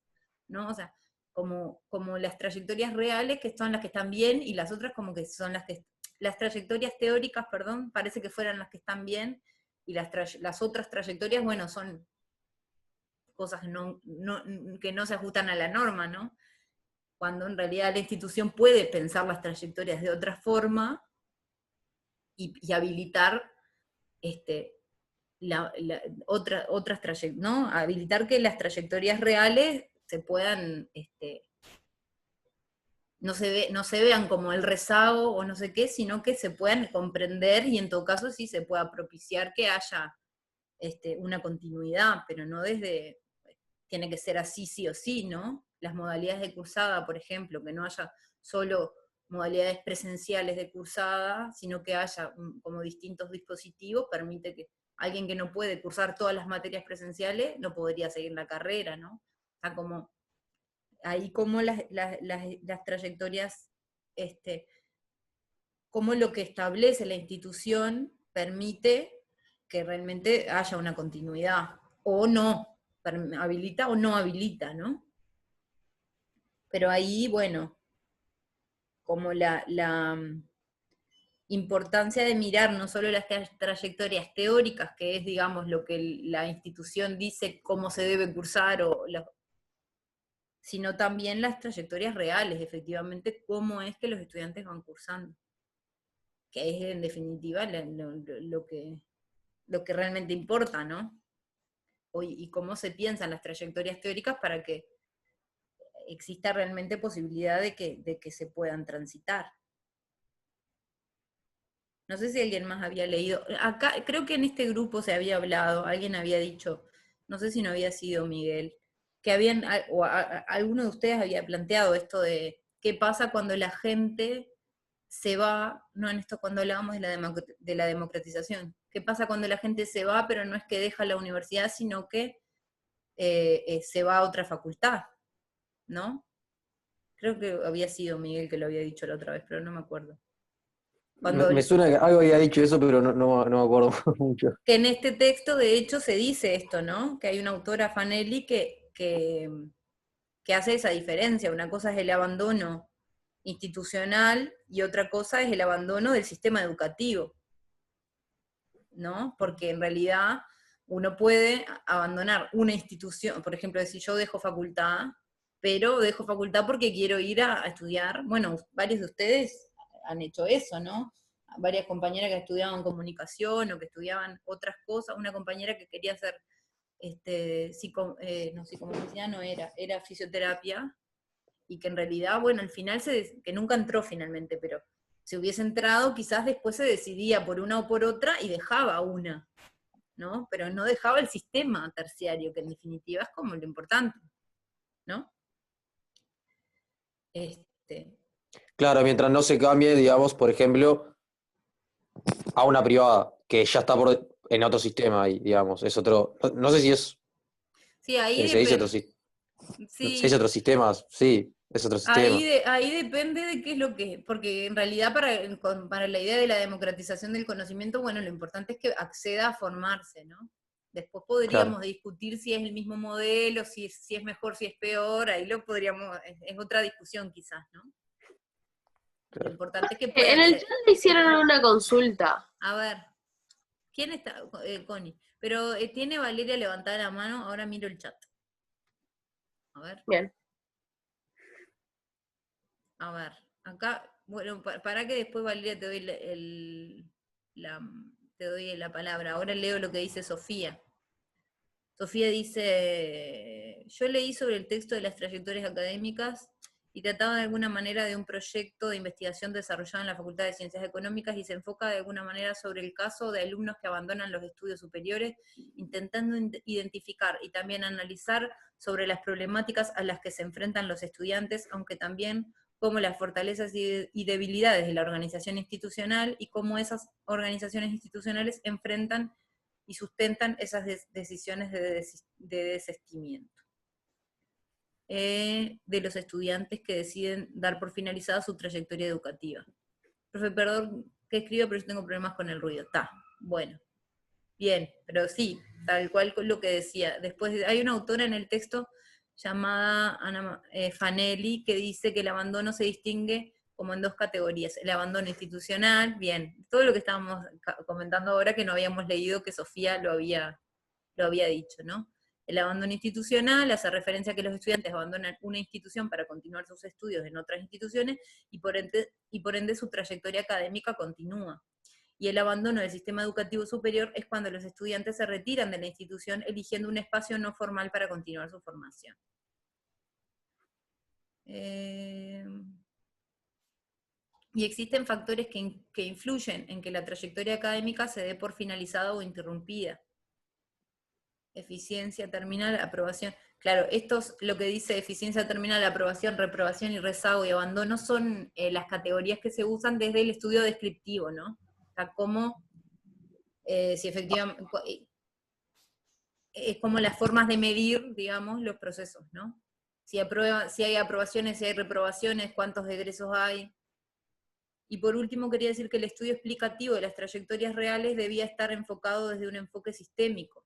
¿no? O sea, como las trayectorias reales que son las que están bien y las otras como que son las trayectorias teóricas, perdón, parece que fueran las que están bien y las otras trayectorias, bueno, son cosas que no se ajustan a la norma, ¿no? Cuando en realidad la institución puede pensar las trayectorias de otra forma y habilitar otras trayectorias, ¿no? Habilitar que las trayectorias reales se puedan, no se vean como el rezago o no sé qué, sino que se puedan comprender y en todo caso sí se pueda propiciar que haya una continuidad, pero no tiene que ser así sí o sí, ¿no? Las modalidades de cursada, por ejemplo, que no haya solo modalidades presenciales de cursada, sino que haya como distintos dispositivos, permite que alguien que no puede cursar todas las materias presenciales no podría seguir la carrera, ¿no? O sea, como ahí como las trayectorias, como lo que establece la institución permite que realmente haya una continuidad, o no, habilita o no habilita, ¿no? Pero ahí, bueno, como la importancia de mirar no solo las trayectorias teóricas, que es, digamos, lo que la institución dice cómo se debe cursar, sino también las trayectorias reales, efectivamente, cómo es que los estudiantes van cursando, que es en definitiva lo que realmente importa, ¿no? Y cómo se piensan las trayectorias teóricas para que exista realmente posibilidad de que se puedan transitar. No sé si alguien más había leído. Acá, creo que en este grupo se había hablado, alguien había dicho, no sé si no había sido Miguel, que alguno de ustedes había planteado esto de qué pasa cuando la gente se va, no en esto cuando hablábamos de la democratización, qué pasa cuando la gente se va, pero no es que deja la universidad, sino que se va a otra facultad, ¿no? Creo que había sido Miguel que lo había dicho la otra vez, pero no me acuerdo. Me suena que algo había dicho eso, pero no me acuerdo mucho. Que en este texto, de hecho, se dice esto, ¿no? Que hay una autora, Fanelli, que hace esa diferencia. Una cosa es el abandono institucional y otra cosa es el abandono del sistema educativo, ¿no? Porque en realidad uno puede abandonar una institución, por ejemplo, decir yo dejo facultad, pero dejo facultad porque quiero ir a estudiar. Bueno, varios de ustedes han hecho eso, ¿no? Varias compañeras que estudiaban comunicación o que estudiaban otras cosas, una compañera que quería hacer psicomedicina no era fisioterapia, y que en realidad, bueno, al final que nunca entró finalmente, pero si hubiese entrado, quizás después se decidía por una o por otra y dejaba una, ¿no? Pero no dejaba el sistema terciario, que en definitiva es como lo importante, ¿no? Claro, mientras no se cambie, digamos, por ejemplo, a una privada, que ya está en otro sistema ahí, digamos, es otro, no sé si es, Sí, ahí se dice se dice otro sistema, sí, es otro sistema. Ahí depende de qué es lo que, porque en realidad para la idea de la democratización del conocimiento, bueno, lo importante es que acceda a formarse, ¿no? Después podríamos Claro. discutir si es el mismo modelo, si es mejor, si es peor, ahí lo podríamos, es otra discusión quizás, ¿no? Lo Claro. importante es que pueda En el acceder. chat le hicieron una consulta. A ver, ¿quién está? Connie. Pero tiene Valeria levantada la mano, ahora miro el chat. A ver. Bien. A ver, acá, bueno, para que después Valeria te doy la palabra. Ahora leo lo que dice Sofía. Sofía dice, yo leí sobre el texto de las trayectorias académicas y trataba de alguna manera de un proyecto de investigación desarrollado en la Facultad de Ciencias Económicas y se enfoca de alguna manera sobre el caso de alumnos que abandonan los estudios superiores, intentando identificar y también analizar sobre las problemáticas a las que se enfrentan los estudiantes, aunque también como las fortalezas y debilidades de la organización institucional y cómo esas organizaciones institucionales enfrentan y sustentan esas decisiones de desistimiento. de los estudiantes que deciden dar por finalizada su trayectoria educativa. Profe, perdón que escribo, pero yo tengo problemas con el ruido. Está, bueno. Bien, pero sí, tal cual con lo que decía. Después hay una autora en el texto llamada Ana Fanelli que dice que el abandono se distingue como en dos categorías. El abandono institucional, bien, todo lo que estábamos comentando ahora que no habíamos leído, que Sofía lo había dicho, ¿no? El abandono institucional hace referencia a que los estudiantes abandonan una institución para continuar sus estudios en otras instituciones y por ende su trayectoria académica continúa. Y el abandono del sistema educativo superior es cuando los estudiantes se retiran de la institución eligiendo un espacio no formal para continuar su formación. Y existen factores que influyen en que la trayectoria académica se dé por finalizada o interrumpida. Eficiencia terminal, aprobación. Claro, esto es lo que dice eficiencia terminal, aprobación, reprobación y rezago y abandono son las categorías que se usan desde el estudio descriptivo, ¿no? O sea, cómo, si efectivamente, es como las formas de medir, digamos, los procesos, ¿no? Si hay aprobaciones, si hay reprobaciones, cuántos egresos hay. Y por último quería decir que el estudio explicativo de las trayectorias reales debía estar enfocado desde un enfoque sistémico,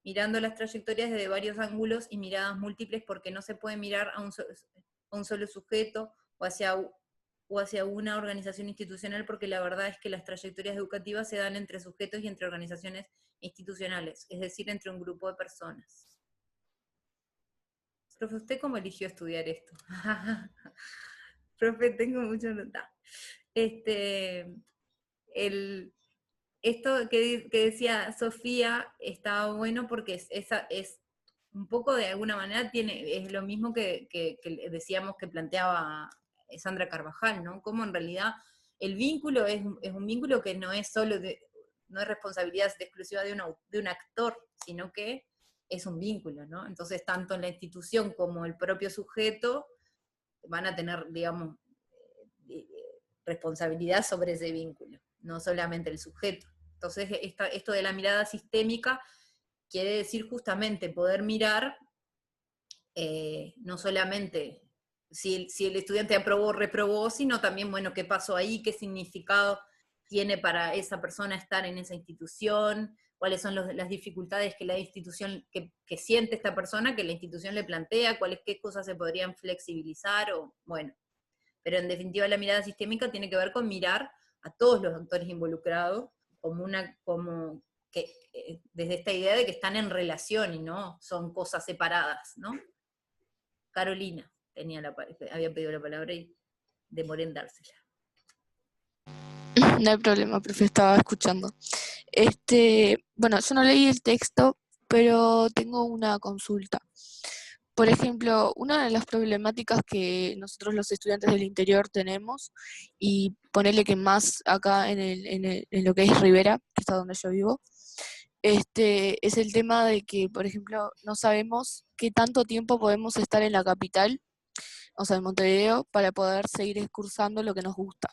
mirando las trayectorias desde varios ángulos y miradas múltiples, porque no se puede mirar a un solo sujeto o hacia una organización institucional, porque la verdad es que las trayectorias educativas se dan entre sujetos y entre organizaciones institucionales, es decir, entre un grupo de personas. Profe, ¿usted cómo eligió estudiar esto? Profe, tengo mucho nota. Esto que decía Sofía estaba bueno porque es un poco de alguna manera es lo mismo que decíamos que planteaba Sandra Carvajal, ¿no? Como en realidad el vínculo es un vínculo que no es solo no es responsabilidad exclusiva de un actor, sino que es un vínculo, ¿no? Entonces tanto la institución como el propio sujeto van a tener, digamos, responsabilidad sobre ese vínculo, no solamente el sujeto. Entonces, esto de la mirada sistémica quiere decir justamente poder mirar no solamente si el estudiante aprobó o reprobó, sino también, bueno, qué pasó ahí, qué significado tiene para esa persona estar en esa institución, cuáles son las dificultades que la institución, que siente esta persona, que la institución le plantea, qué cosas se podrían flexibilizar, o bueno. Pero en definitiva la mirada sistémica tiene que ver con mirar a todos los actores involucrados desde esta idea de que están en relación y no son cosas separadas, ¿no? Carolina había pedido la palabra y demoré en dársela. No hay problema, profe, estaba escuchando. Bueno, yo no leí el texto, pero tengo una consulta. Por ejemplo, una de las problemáticas que nosotros los estudiantes del interior tenemos, y ponerle que más acá en lo que es Rivera, que está donde yo vivo, es el tema de que, por ejemplo, no sabemos qué tanto tiempo podemos estar en la capital, o sea, en Montevideo, para poder seguir cursando lo que nos gusta.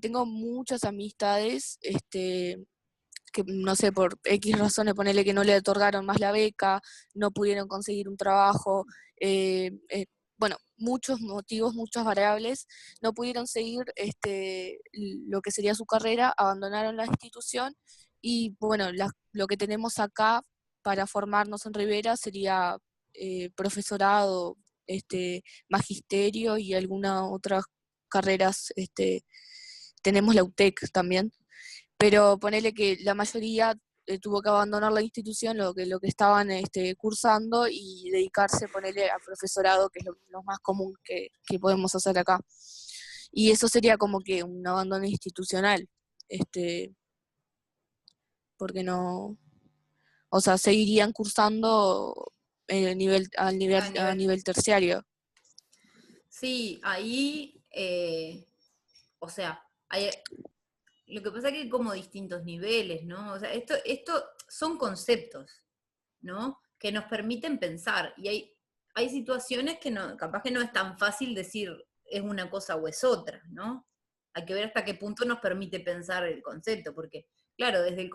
Tengo muchas amistades, que no sé, por X razones, ponerle que no le otorgaron más la beca, no pudieron conseguir un trabajo, bueno, muchos motivos, muchas variables, no pudieron seguir lo que sería su carrera, abandonaron la institución y bueno, lo que tenemos acá para formarnos en Rivera sería profesorado, magisterio y algunas otras carreras, tenemos la UTEC también, pero ponele que la mayoría tuvo que abandonar la institución, lo que estaban cursando, y dedicarse, ponele al profesorado, que es lo más común que podemos hacer acá. Y eso sería como que un abandono institucional, porque no, o sea, seguirían cursando a nivel terciario. Sí, ahí, o sea, lo que pasa es que hay como distintos niveles, ¿no? O sea, esto son conceptos, ¿no? Que nos permiten pensar, y hay situaciones que capaz que no es tan fácil decir es una cosa o es otra, ¿no? Hay que ver hasta qué punto nos permite pensar el concepto, porque claro, desde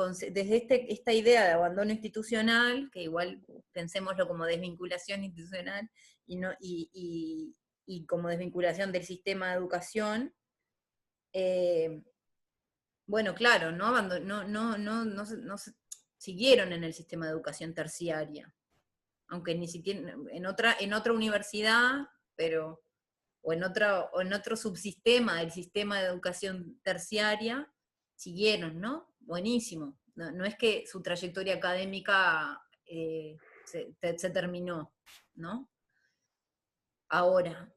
esta idea de abandono institucional, que igual pensémoslo como desvinculación institucional, y como desvinculación del sistema de educación, bueno, claro, siguieron en el sistema de educación terciaria, aunque ni siquiera en otra universidad, pero o en otro subsistema del sistema de educación terciaria, siguieron, ¿no? Buenísimo. No es que su trayectoria académica se terminó, ¿no? Ahora,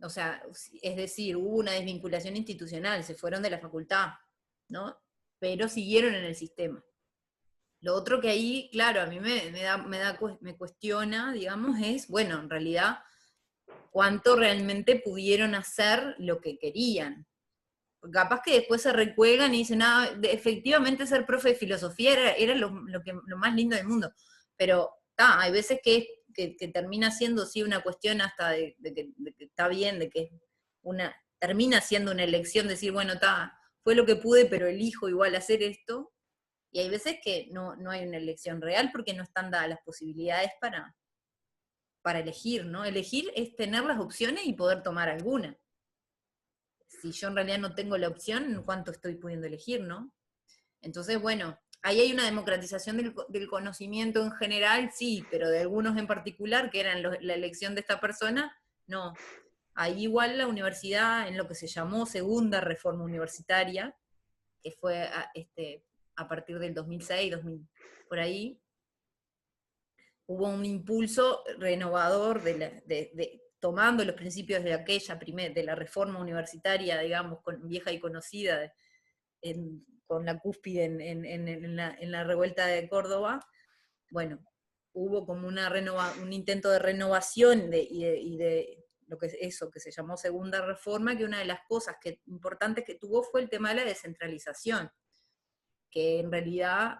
o sea, es decir, hubo una desvinculación institucional, se fueron de la facultad, ¿no? Pero siguieron en el sistema. Lo otro que ahí, claro, a mí me cuestiona, digamos, es, bueno, en realidad, cuánto realmente pudieron hacer lo que querían. Capaz que después se recuelgan y dicen, efectivamente ser profe de filosofía era lo más lindo del mundo. Pero hay veces que termina siendo sí una cuestión hasta de que está bien, de que termina siendo una elección, decir, bueno, fue lo que pude, pero elijo igual hacer esto. Y hay veces que no hay una elección real porque no están dadas las posibilidades para elegir, ¿no? Elegir es tener las opciones y poder tomar alguna. Si yo en realidad no tengo la opción, ¿cuánto estoy pudiendo elegir, no? Entonces, bueno, ahí hay una democratización del conocimiento en general, sí, pero de algunos en particular, que eran la elección de esta persona, no. Ahí igual la universidad, en lo que se llamó segunda reforma universitaria, que fue a partir del 2006, 2000, por ahí, hubo un impulso renovador tomando los principios de de la reforma universitaria, digamos, vieja y conocida, con la cúspide en la revuelta de Córdoba. Bueno, hubo como un intento de renovación y de lo que es eso que se llamó segunda reforma, que una de las cosas importantes que tuvo fue el tema de la descentralización, que en realidad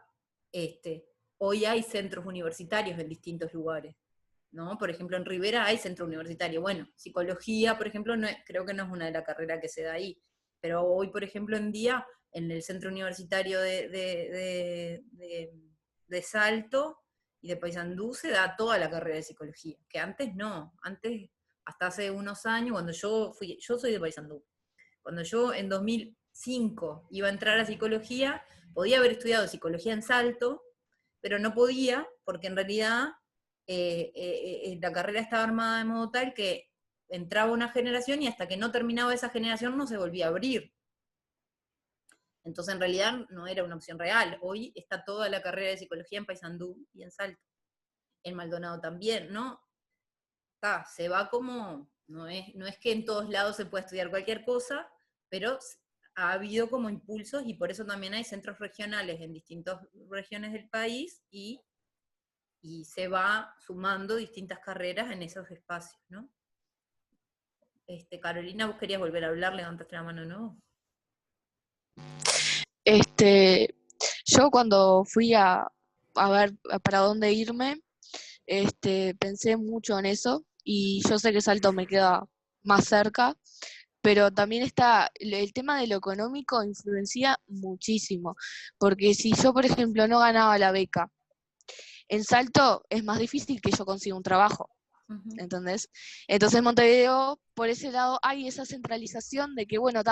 hoy hay centros universitarios en distintos lugares, ¿no? Por ejemplo, en Rivera hay centro universitario. Bueno, psicología, por ejemplo, creo que no es una de las carreras que se da ahí, pero hoy, por ejemplo, en día, en el centro universitario de Salto y de Paysandú se da toda la carrera de psicología, que antes no, antes, hasta hace unos años, cuando yo soy de Paysandú, cuando yo en 2005 iba a entrar a psicología, podía haber estudiado psicología en Salto, pero no podía, porque en realidad la carrera estaba armada de modo tal que entraba una generación y hasta que no terminaba esa generación no se volvía a abrir. Entonces en realidad no era una opción real. Hoy está toda la carrera de psicología en Paysandú y en Salto. En Maldonado también, ¿no? Se va como, no es que en todos lados se pueda estudiar cualquier cosa, pero ha habido como impulsos y por eso también hay centros regionales en distintas regiones del país y se va sumando distintas carreras en esos espacios, ¿no? Carolina, ¿vos querías volver a hablar? Levantaste la mano, ¿no? Yo cuando fui a ver para dónde irme, pensé mucho en eso, y yo sé que Salto me queda más cerca, pero también está el tema de lo económico influencia muchísimo, porque si yo, por ejemplo, no ganaba la beca, en Salto es más difícil que yo consiga un trabajo, ¿entendés? Entonces en Montevideo, por ese lado, hay esa centralización de que, bueno,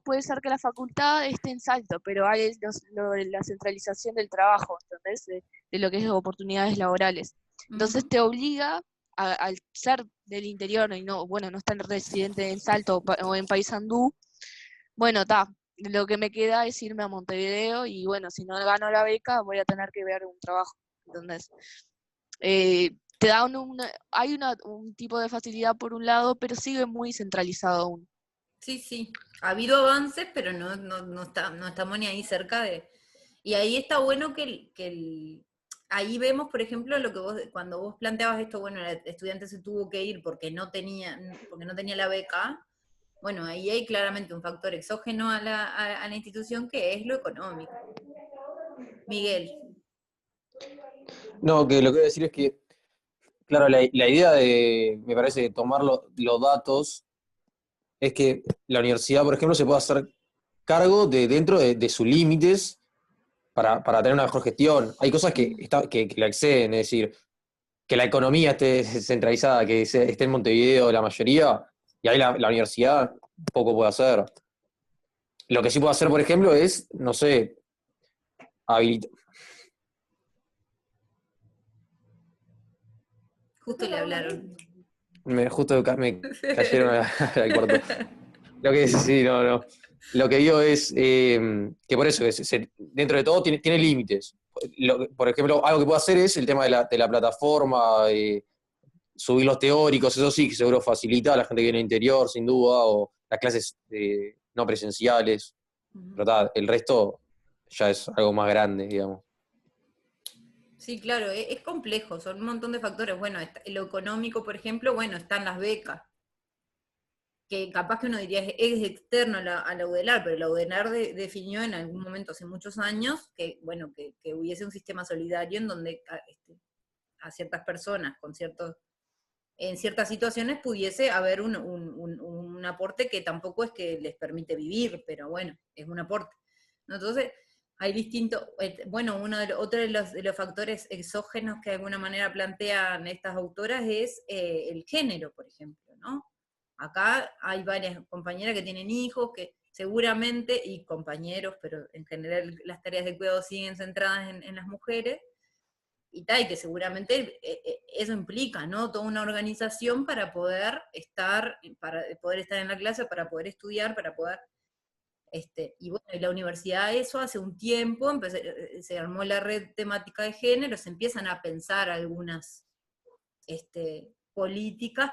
puede ser que la facultad esté en Salto, pero hay la centralización del trabajo, ¿entendés? De lo que es oportunidades laborales. Entonces te obliga, al ser del interior y no estar residente en Salto o en Paysandú, bueno, lo que me queda es irme a Montevideo y bueno, si no gano la beca voy a tener que ver un trabajo, ¿entendés? Te da hay un tipo de facilidad por un lado, pero sigue muy centralizado aún. Sí, ha habido avances, pero no estamos ni ahí cerca de... Y ahí está bueno ahí vemos, por ejemplo, lo que cuando vos planteabas esto, bueno, el estudiante se tuvo que ir porque no tenía la beca. Bueno, ahí hay claramente un factor exógeno a la institución que es lo económico. Miguel. No, que lo que voy a decir es que, claro, la idea me parece, de tomar los datos es que la universidad, por ejemplo, se puede hacer cargo dentro de sus límites para tener una mejor gestión. Hay cosas que la exceden, es decir, que la economía esté centralizada, que esté en Montevideo la mayoría, y ahí la universidad poco puede hacer. Lo que sí puede hacer, por ejemplo, es, no sé, habilitar. Justo le hablaron. Justo me cayeron al cuarto. Lo que sí, no. Lo que digo es que por eso, dentro de todo, tiene límites. Por ejemplo, algo que puede hacer es el tema de la plataforma, subir los teóricos, eso sí, que seguro facilita a la gente que viene del interior, sin duda, o las clases no presenciales. Pero el resto ya es algo más grande, digamos. Sí, claro, es complejo, son un montón de factores. Bueno, lo económico, por ejemplo, bueno, están las becas, que capaz que uno diría es externo a la UDELAR, pero la UDELAR definió en algún momento, hace muchos años, que bueno, que hubiese un sistema solidario en donde a ciertas personas en ciertas situaciones pudiese haber un aporte que tampoco es que les permite vivir, pero bueno, es un aporte, ¿no? Entonces, hay distintos, bueno, otro de los factores exógenos que de alguna manera plantean estas autoras es el género, por ejemplo, ¿no? Acá hay varias compañeras que tienen hijos, que seguramente, y compañeros, pero en general las tareas de cuidado siguen centradas en las mujeres, y que seguramente eso implica, ¿no? Toda una organización para poder estar en la clase, para poder estudiar, para poder. Y bueno, y la universidad eso hace un tiempo, se armó la red temática de género, se empiezan a pensar algunas políticas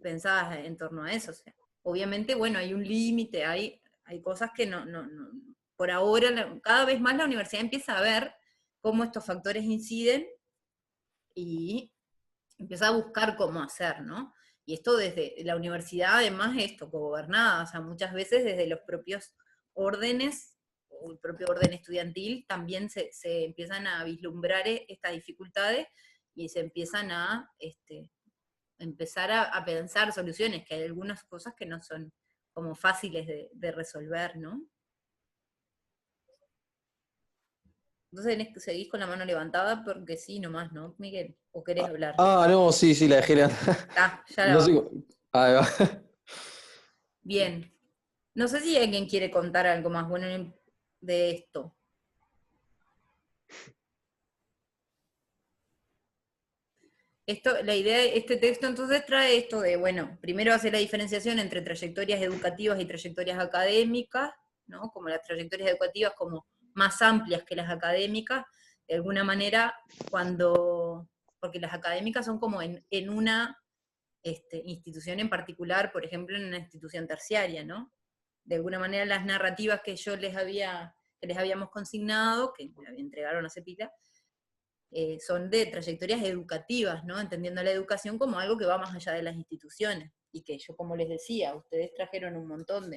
pensadas en torno a eso. O sea, obviamente, bueno, hay un límite, hay cosas que no, por ahora, cada vez más la universidad empieza a ver cómo estos factores inciden y empieza a buscar cómo hacer, ¿no? Y esto desde la universidad, además, esto, gobernada, o sea, muchas veces desde los propios órdenes, o el propio orden estudiantil, también se empiezan a vislumbrar estas dificultades y se empiezan a empezar a pensar soluciones, que hay algunas cosas que no son como fáciles de resolver, ¿no? Entonces seguís con la mano levantada porque sí, nomás, ¿no, Miguel? ¿O querés hablar? No, sí, la dejé. Ya la No sé, ahí va. Bien. No sé si alguien quiere contar algo más bueno de esto. La idea de este texto entonces trae esto de, bueno, primero hace la diferenciación entre trayectorias educativas y trayectorias académicas, ¿no? Como las trayectorias educativas como más amplias que las académicas, de alguna manera, porque las académicas son como en una institución en particular, por ejemplo, en una institución terciaria, ¿no? De alguna manera las narrativas que les habíamos consignado, que me entregaron hace pila, son de trayectorias educativas, ¿no? Entendiendo la educación como algo que va más allá de las instituciones, y que yo, como les decía, ustedes trajeron un montón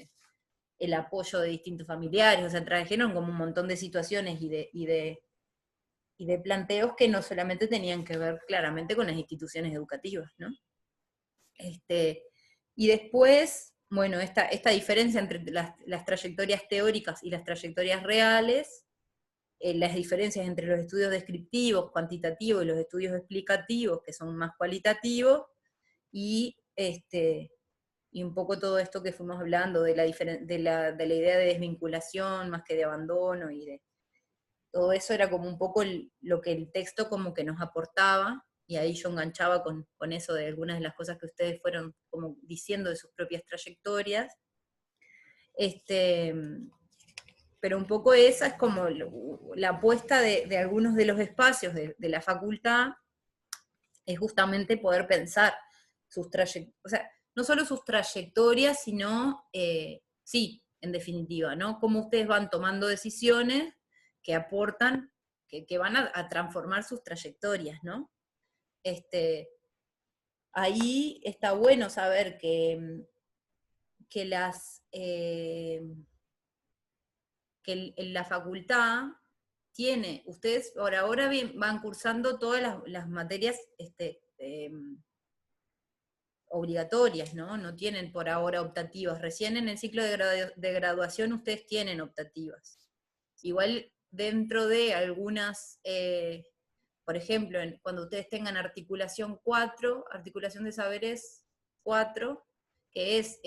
el apoyo de distintos familiares, o sea, trajeron como un montón de situaciones y de planteos que no solamente tenían que ver claramente con las instituciones educativas, ¿no? Y después, bueno, esta diferencia entre las trayectorias teóricas y las trayectorias reales, las diferencias entre los estudios descriptivos, cuantitativos, y los estudios explicativos, que son más cualitativos, y un poco todo esto que fuimos hablando de la idea de desvinculación más que de abandono, y de todo eso era como un poco lo que el texto como que nos aportaba, y ahí yo enganchaba con eso de algunas de las cosas que ustedes fueron como diciendo de sus propias trayectorias. Pero un poco esa es como la apuesta de algunos de los espacios de la facultad, es justamente poder pensar sus trayectorias, o sea, no solo sus trayectorias, sino, sí, en definitiva, ¿no? Cómo ustedes van tomando decisiones que aportan, que van a transformar sus trayectorias, ¿no? Ahí está bueno saber que la facultad tiene, ustedes por ahora van cursando todas las materias obligatorias, ¿no? No tienen por ahora optativas. Recién en el ciclo de graduación ustedes tienen optativas. Igual dentro de algunas, por ejemplo, cuando ustedes tengan articulación 4, articulación de saberes 4, que es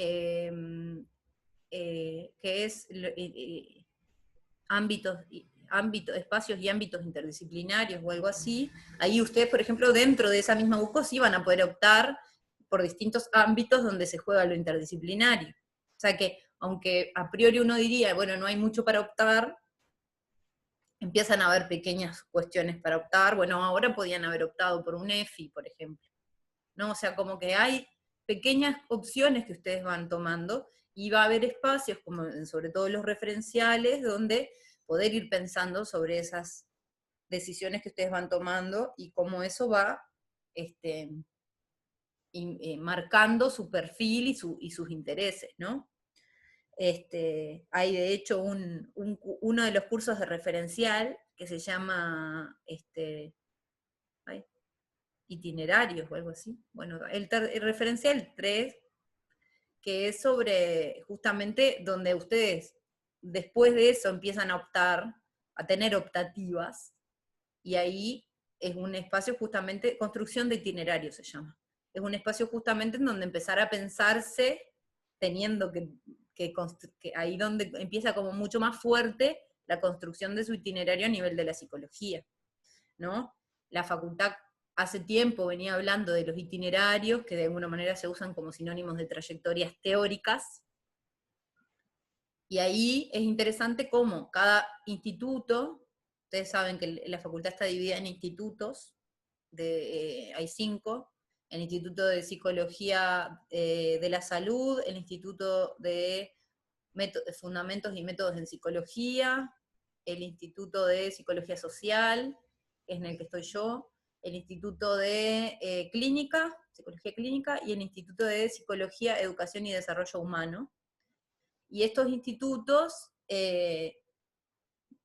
espacios y ámbitos interdisciplinarios o algo así, ahí ustedes, por ejemplo, dentro de esa misma UCO sí van a poder optar por distintos ámbitos donde se juega lo interdisciplinario. O sea que, aunque a priori uno diría, bueno, no hay mucho para optar, empiezan a haber pequeñas cuestiones para optar. Bueno, ahora podían haber optado por un EFI, por ejemplo, ¿no? O sea, como que hay pequeñas opciones que ustedes van tomando, y va a haber espacios, como sobre todo los referenciales, donde poder ir pensando sobre esas decisiones que ustedes van tomando, y cómo eso va marcando su perfil y sus intereses, ¿no? Hay de hecho uno de los cursos de referencial que se llama itinerarios o algo así. Bueno, el referencial 3, que es sobre justamente donde ustedes después de eso empiezan a optar, a tener optativas, y ahí es un espacio justamente, construcción de itinerarios se llama. Es un espacio justamente en donde empezar a pensarse, teniendo que ahí donde empieza como mucho más fuerte la construcción de su itinerario a nivel de la psicología, ¿no? La facultad hace tiempo venía hablando de los itinerarios, que de alguna manera se usan como sinónimos de trayectorias teóricas, y ahí es interesante cómo cada instituto, ustedes saben que la facultad está dividida en institutos, hay 5, el Instituto de Psicología de la Salud, el Instituto de Fundamentos y Métodos en Psicología, el Instituto de Psicología Social, que es en el que estoy yo, el Instituto de Clínica, Psicología Clínica, y el Instituto de Psicología, Educación y Desarrollo Humano. Y estos institutos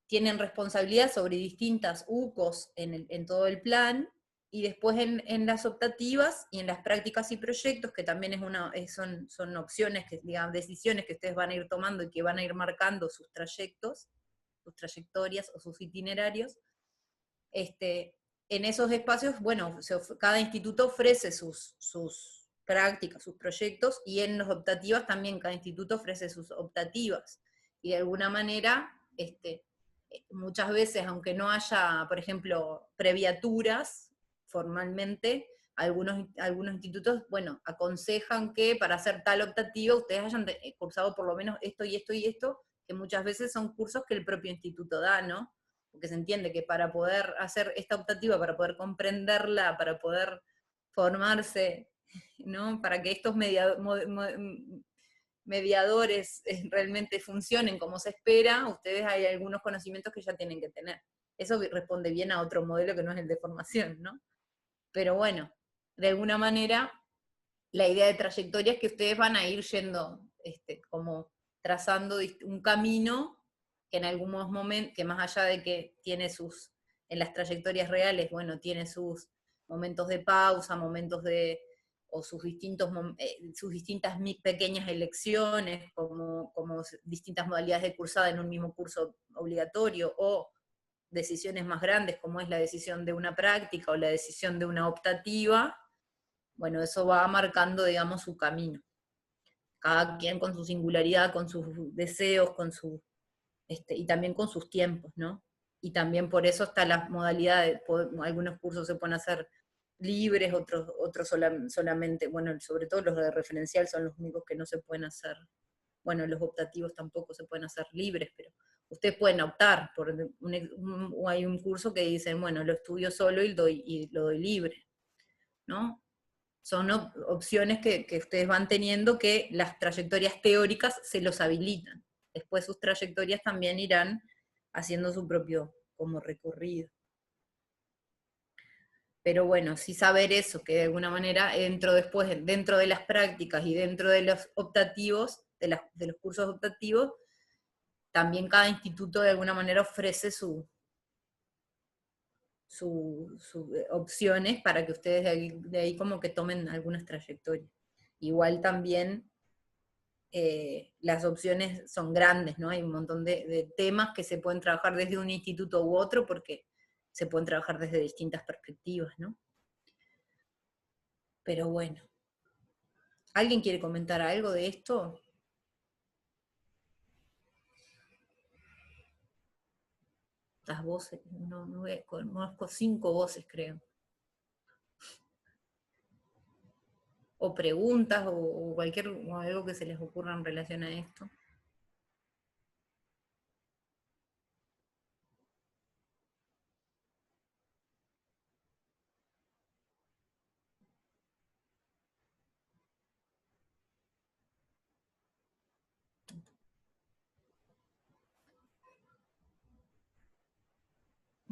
tienen responsabilidad sobre distintas UCOs en todo el plan, y después en las optativas y en las prácticas y proyectos, que también son opciones, digamos, decisiones que ustedes van a ir tomando y que van a ir marcando sus trayectos, sus trayectorias o sus itinerarios. En esos espacios, bueno, cada instituto ofrece sus prácticas, sus proyectos, y en las optativas también cada instituto ofrece sus optativas. Y de alguna manera, muchas veces, aunque no haya, por ejemplo, previaturas formalmente, algunos institutos, bueno, aconsejan que para hacer tal optativa ustedes hayan cursado por lo menos esto y esto y esto, que muchas veces son cursos que el propio instituto da, ¿no? Porque se entiende que para poder hacer esta optativa, para poder comprenderla, para poder formarse, ¿no? Para que estos mediadores realmente funcionen como se espera, ustedes hay algunos conocimientos que ya tienen que tener. Eso responde bien a otro modelo que no es el de formación, ¿no? Pero bueno, de alguna manera, la idea de trayectoria es que ustedes van a ir yendo, como trazando un camino que en algunos momentos, que más allá de que tiene en las trayectorias reales, bueno, tiene sus momentos de pausa, o sus distintas pequeñas elecciones, como distintas modalidades de cursada en un mismo curso obligatorio, o decisiones más grandes, como es la decisión de una práctica o la decisión de una optativa. Bueno, eso va marcando, digamos, su camino. Cada quien con su singularidad, con sus deseos, y también con sus tiempos, ¿no? Y también por eso está la modalidad algunos cursos se pueden hacer libres, otros solamente, bueno, sobre todo los de referencial son los únicos que no se pueden hacer. Bueno, los optativos tampoco se pueden hacer libres, pero ustedes pueden optar por hay un curso que dicen, bueno, lo estudio solo y lo doy libre, ¿no? Son opciones que ustedes van teniendo, que las trayectorias teóricas se los habilitan. Después sus trayectorias también irán haciendo su propio como recorrido. Pero bueno, sí saber eso, que de alguna manera dentro de las prácticas y dentro de los optativos, de los cursos optativos, también cada instituto de alguna manera ofrece sus opciones para que ustedes de ahí como que tomen algunas trayectorias. igual también las opciones son grandes, ¿no? Hay un montón de temas que se pueden trabajar desde un instituto u otro porque se pueden trabajar desde distintas perspectivas, ¿no? Pero bueno. ¿Alguien quiere comentar algo de esto? Las voces, no conozco 5 voces, creo. O preguntas, o o algo que se les ocurra en relación a esto.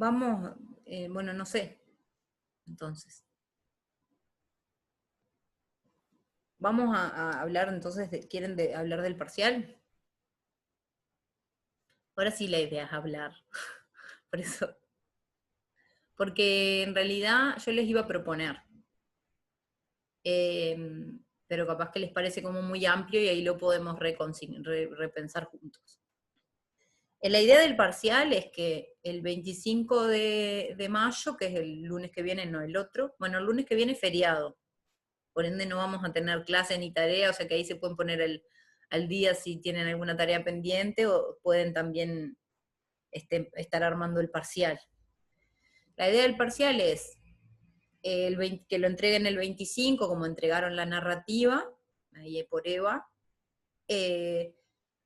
Vamos, bueno, no sé, entonces. Vamos a hablar entonces, ¿quieren hablar del parcial? Ahora sí la idea es hablar, por eso. Porque en realidad yo les iba a proponer, pero capaz que les parece como muy amplio y ahí lo podemos repensar juntos. La idea del parcial es que el 25 de mayo, que es el lunes que viene, no el otro, bueno, el lunes que viene es feriado, por ende no vamos a tener clase ni tarea, o sea que ahí se pueden poner al día si tienen alguna tarea pendiente, o pueden también estar armando el parcial. La idea del parcial es que lo entreguen el 25, como entregaron la narrativa, ahí por Eva,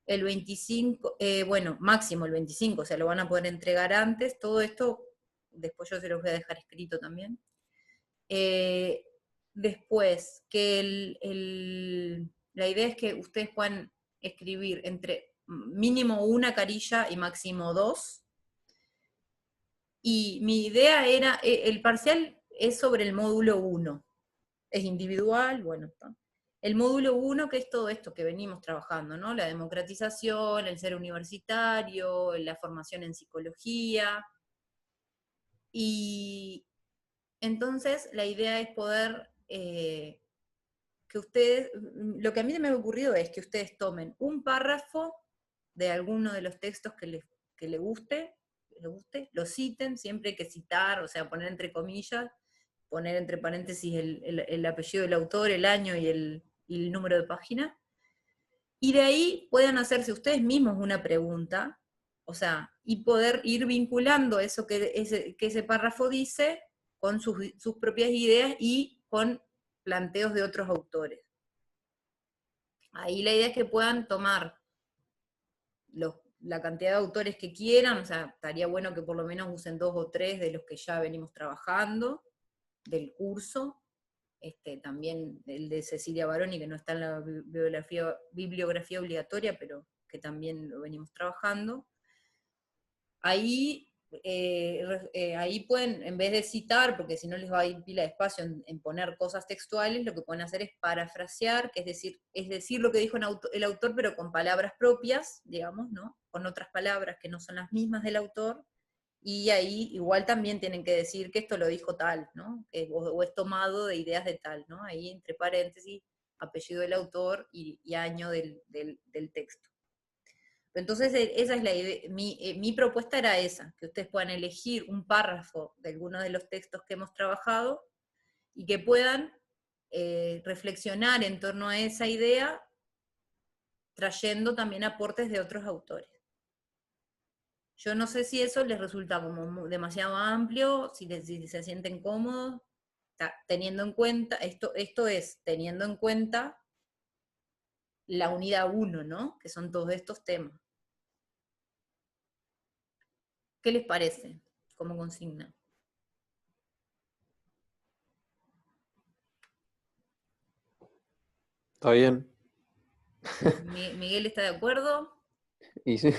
el 25, bueno, máximo el 25, o sea, lo van a poder entregar antes, todo esto, después yo se los voy a dejar escrito también. Después, que la idea es que ustedes puedan escribir entre mínimo 1 carilla y máximo 2. Y mi idea era, el parcial es sobre el módulo 1. Es individual, bueno, está. El módulo 1, que es todo esto que venimos trabajando, ¿no? La democratización, el ser universitario, la formación en psicología. Y entonces la idea es poder que ustedes, lo que a mí me ha ocurrido es que ustedes tomen un párrafo de alguno de los textos que les guste, lo citen, siempre hay que citar, o sea, poner entre comillas, poner entre paréntesis el apellido del autor, el año y el número de página, y de ahí puedan hacerse ustedes mismos una pregunta, o sea, y poder ir vinculando eso que ese párrafo dice con sus propias ideas y con planteos de otros autores. Ahí la idea es que puedan tomar la cantidad de autores que quieran, o sea, estaría bueno que por lo menos usen 2 o 3 de los que ya venimos trabajando, del curso, también el de Cecilia Baroni, que no está en la bibliografía obligatoria, pero que también lo venimos trabajando. Ahí pueden, en vez de citar, porque si no les va a ir pila de espacio en poner cosas textuales, lo que pueden hacer es parafrasear, que es decir lo que dijo el autor, pero con palabras propias, digamos, ¿no? Con otras palabras que no son las mismas del autor, y ahí igual también tienen que decir que esto lo dijo tal, ¿no? O es tomado de ideas de tal, ¿no? Ahí entre paréntesis, apellido del autor y año del texto. Entonces, esa es la idea. Mi propuesta era esa, que ustedes puedan elegir un párrafo de alguno de los textos que hemos trabajado y que puedan reflexionar en torno a esa idea, trayendo también aportes de otros autores. Yo no sé si eso les resulta como demasiado amplio, si se sienten cómodos, teniendo en cuenta, esto es teniendo en cuenta la unidad 1, ¿no? Que son todos estos temas. ¿Qué les parece como consigna? Está bien. ¿Miguel está de acuerdo? Y sí.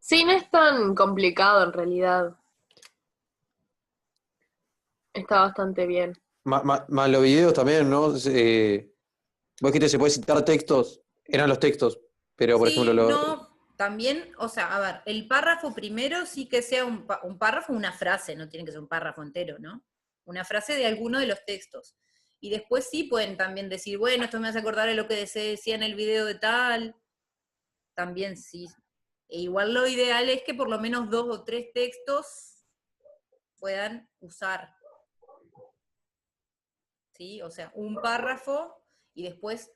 Sí, no es tan complicado en realidad. Está bastante bien. Más los videos también, ¿no? Vos dijiste se puede citar textos, eran los textos, pero por Sí, ejemplo no, también, o sea, a ver, el párrafo primero sí que sea un párrafo, una frase, no tiene que ser un párrafo entero, ¿no? Una frase de alguno de los textos. y después sí pueden también decir, bueno, esto me hace acordar de lo que se decía en el video de tal, también sí. E igual lo ideal es que por lo menos 2 o 3 textos puedan usar, ¿sí? O sea, un párrafo y después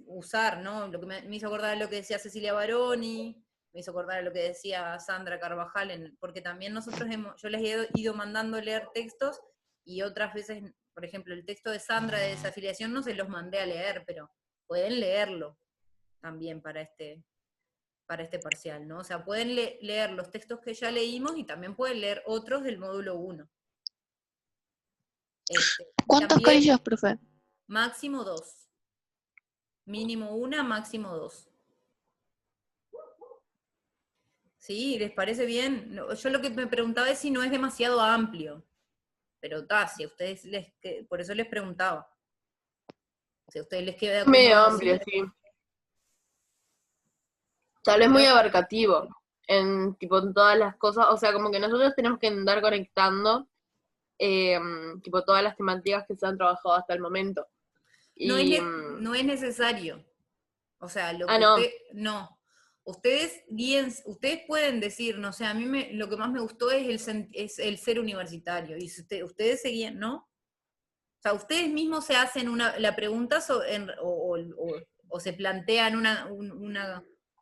usar, ¿no? Lo que me hizo acordar de lo que decía Cecilia Baroni, me hizo acordar de lo que decía Sandra Carvajal, porque también nosotros yo les he ido mandando leer textos y otras veces, por ejemplo, el texto de Sandra de desafiliación no se los mandé a leer, pero pueden leerlo también para este parcial, ¿no? O sea, pueden leer los textos que ya leímos y también pueden leer otros del módulo 1. ¿Cuántas También, carillas, profe? máximo 2. Mínimo 1, máximo 2. ¿Sí? ¿Les parece bien? Yo lo que me preguntaba es si no es demasiado amplio. Pero si a ustedes por eso les preguntaba. Si a ustedes les queda Medio cómodo amplio, así. sí. Tal vez muy abarcativo en tipo en todas las cosas, o sea, como que nosotros tenemos que andar conectando tipo todas las temáticas que se han trabajado hasta el momento. Y, No es necesario. O sea, lo que no. no. Ustedes pueden decir, no sé, a mí lo que más me gustó es el ser universitario. Y si ustedes seguían, ¿no? O sea, ustedes mismos se hacen la pregunta o se plantean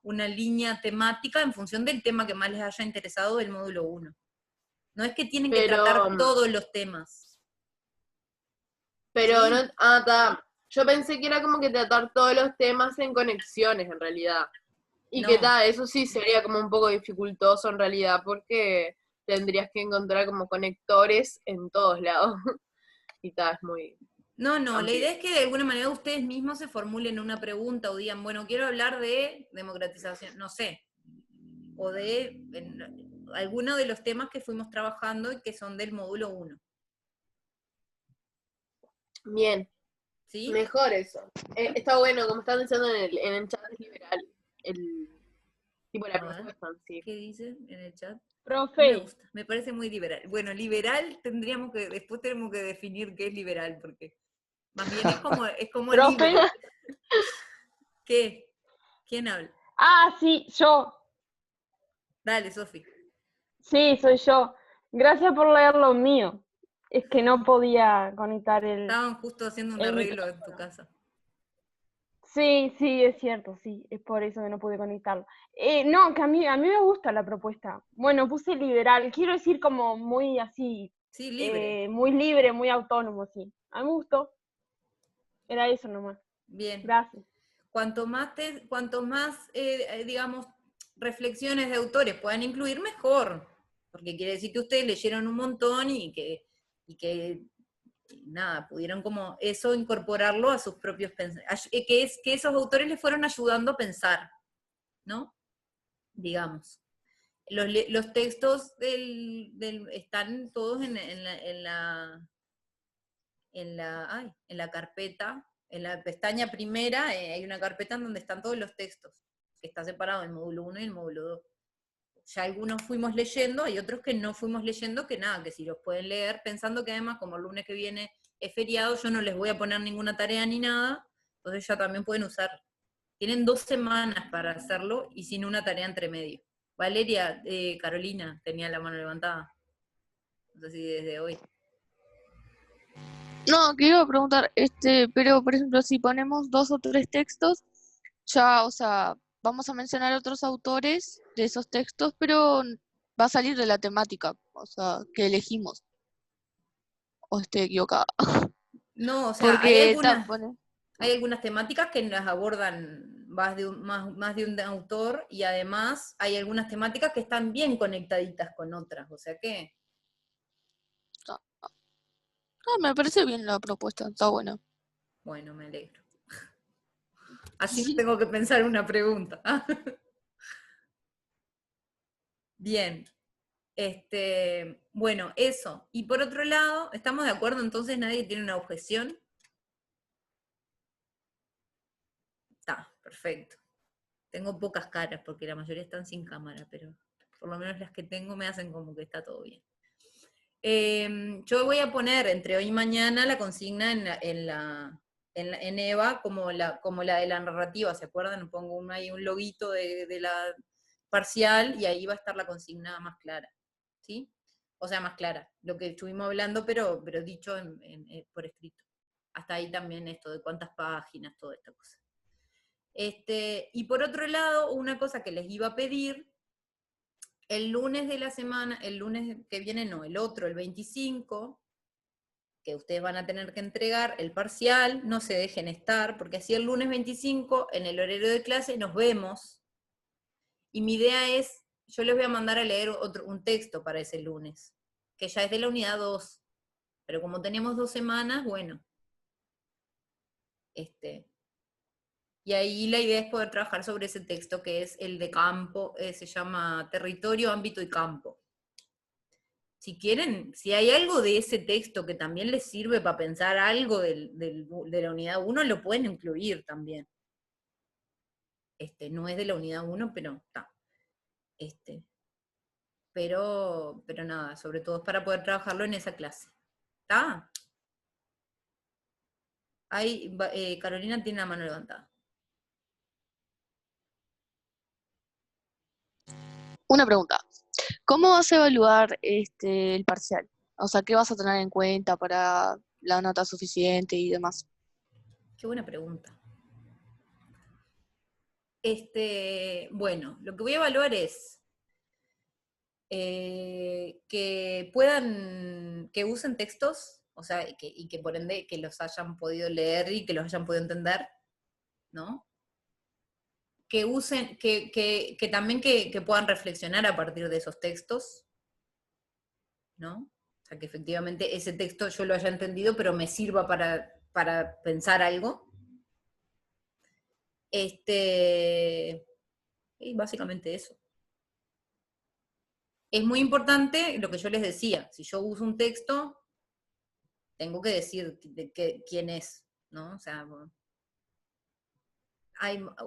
una línea temática en función del tema que más les haya interesado del módulo 1. No es que tienen que tratar todos los temas. Pero ¿sí? no, yo pensé que era como que tratar todos los temas en conexiones en realidad. Y No. que eso sí sería como un poco dificultoso en realidad, porque tendrías que encontrar como conectores en todos lados. Y es muy... No, la amplio. idea es que de alguna manera ustedes mismos se formulen una pregunta o digan, bueno, quiero hablar de democratización, no sé, o de alguno de los temas que fuimos trabajando y que son del módulo 1. Bien. ¿Sí? Mejor eso. Está bueno, como están diciendo en el chat es liberal. Tipo la propuesta, sí. ¿Qué dicen en el chat? Profe. Me gusta, me parece muy liberal. Bueno, liberal después tenemos que definir qué es liberal, porque más bien es como ¿Profe? libre. ¿Qué? ¿Quién habla? Ah, sí, yo. Dale, Sofi. Sí, soy yo. Gracias por leer lo mío. Es que no podía conectar el... Estaban justo haciendo un arreglo en tu casa. Sí, es cierto, sí. Es por eso que no pude conectarlo. No, que a mí me gusta la propuesta. Bueno, puse liberal. Quiero decir como muy así... Sí, libre. Muy libre, muy autónomo, sí. A mí me gustó. Era eso nomás. Bien. Gracias. Cuanto más, digamos, reflexiones de autores puedan incluir, mejor. Porque quiere decir que ustedes leyeron un montón y que nada, pudieron como eso incorporarlo a sus propios pensamientos. Que esos autores les fueron ayudando a pensar, ¿no? Digamos. Los textos están todos en la carpeta, en la pestaña primera, hay una carpeta en donde están todos los textos, que está separado el módulo 1 y el módulo 2. Ya algunos fuimos leyendo, hay otros que no fuimos leyendo, que nada, que si los pueden leer, pensando que además como el lunes que viene es feriado, yo no les voy a poner ninguna tarea ni nada, entonces ya también pueden usar. Tienen 2 semanas para hacerlo y sin una tarea entre medio. Valeria, Carolina, tenía la mano levantada. No sé si desde hoy. No, que iba a preguntar, pero por ejemplo, si ponemos 2 o 3 textos, ya, o sea, vamos a mencionar otros autores de esos textos, pero va a salir de la temática, o sea, que elegimos. O estoy equivocada. No, o sea, Porque hay algunas temáticas que las abordan más de un autor y además hay algunas temáticas que están bien conectaditas con otras, o sea que... me parece bien la propuesta, está buena. Bueno, me alegro. Así no tengo que pensar una pregunta. Bien. Bueno, eso. Y por otro lado, ¿estamos de acuerdo entonces? ¿Nadie tiene una objeción? Está, perfecto. Tengo pocas caras porque la mayoría están sin cámara, pero por lo menos las que tengo me hacen como que está todo bien. Yo voy a poner entre hoy y mañana la consigna en EVA como la de la narrativa, ¿se acuerdan? Pongo ahí un loguito de la parcial y ahí va a estar la consigna más clara, ¿sí? O sea, más clara, lo que estuvimos hablando, pero dicho por escrito. Hasta ahí también esto de cuántas páginas, toda esta cosa. Y por otro lado, una cosa que les iba a pedir, el lunes de la semana, el lunes que viene no, el otro, el 25, que ustedes van a tener que entregar el parcial, no se dejen estar, porque así el lunes 25, en el horario de clase, nos vemos. Y mi idea es, yo les voy a mandar a leer un texto para ese lunes, que ya es de la unidad 2, pero como tenemos 2 semanas, bueno. Y ahí la idea es poder trabajar sobre ese texto que es el de campo, se llama Territorio, Ámbito y Campo. Si quieren, si hay algo de ese texto que también les sirve para pensar algo de la unidad 1, lo pueden incluir también. No es de la unidad 1, pero está. Pero nada, sobre todo es para poder trabajarlo en esa clase. ¿Está? Ahí, Carolina tiene la mano levantada. Una pregunta. ¿Cómo vas a evaluar el parcial? O sea, ¿qué vas a tener en cuenta para la nota suficiente y demás? Qué buena pregunta. Bueno, lo que voy a evaluar es que usen textos, o sea, y que por ende que los hayan podido leer y que los hayan podido entender, ¿no? Que usen, que también que puedan reflexionar a partir de esos textos, ¿no? O sea, que efectivamente ese texto yo lo haya entendido, pero me sirva para pensar algo. Y básicamente eso. Es muy importante lo que yo les decía, si yo uso un texto, tengo que decir quién es, ¿no? O sea,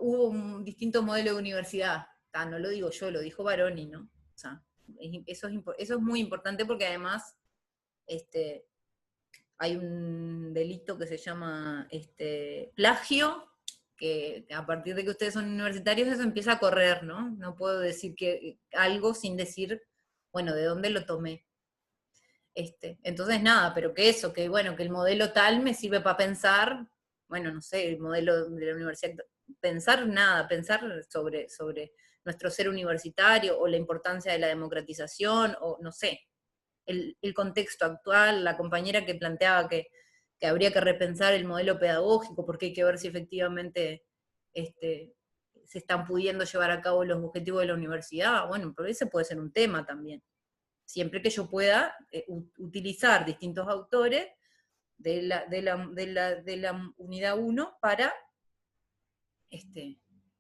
hubo distintos modelos de universidad, no lo digo yo, lo dijo Baroni, ¿no? O sea, eso es muy importante porque además hay un delito que se llama plagio, que a partir de que ustedes son universitarios eso empieza a correr, ¿no? No puedo decir algo sin decir, bueno, ¿de dónde lo tomé? Entonces nada, pero que el modelo tal me sirve para pensar, bueno, no sé, el modelo de la universidad, pensar sobre nuestro ser universitario, o la importancia de la democratización, o no sé, el contexto actual, la compañera que planteaba que habría que repensar el modelo pedagógico, porque hay que ver si efectivamente se están pudiendo llevar a cabo los objetivos de la universidad. Bueno, pero ese puede ser un tema también. Siempre que yo pueda utilizar distintos autores de la unidad 1 para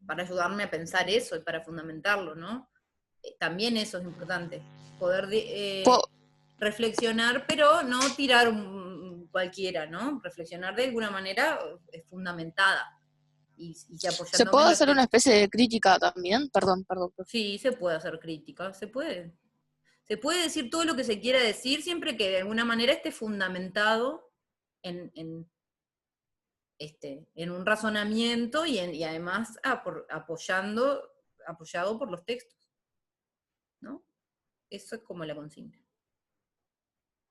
ayudarme a pensar eso y para fundamentarlo, ¿no? También eso es importante, poder reflexionar, pero no tirar cualquiera, ¿no? Reflexionar de alguna manera fundamentada. Y apoyándome ¿Se puede hacer una especie de crítica también? Perdón. Sí, se puede hacer crítica, se puede. Se puede decir todo lo que se quiera decir, siempre que de alguna manera esté fundamentado en un razonamiento y además apoyado por los textos, ¿no? Eso es como la consigna.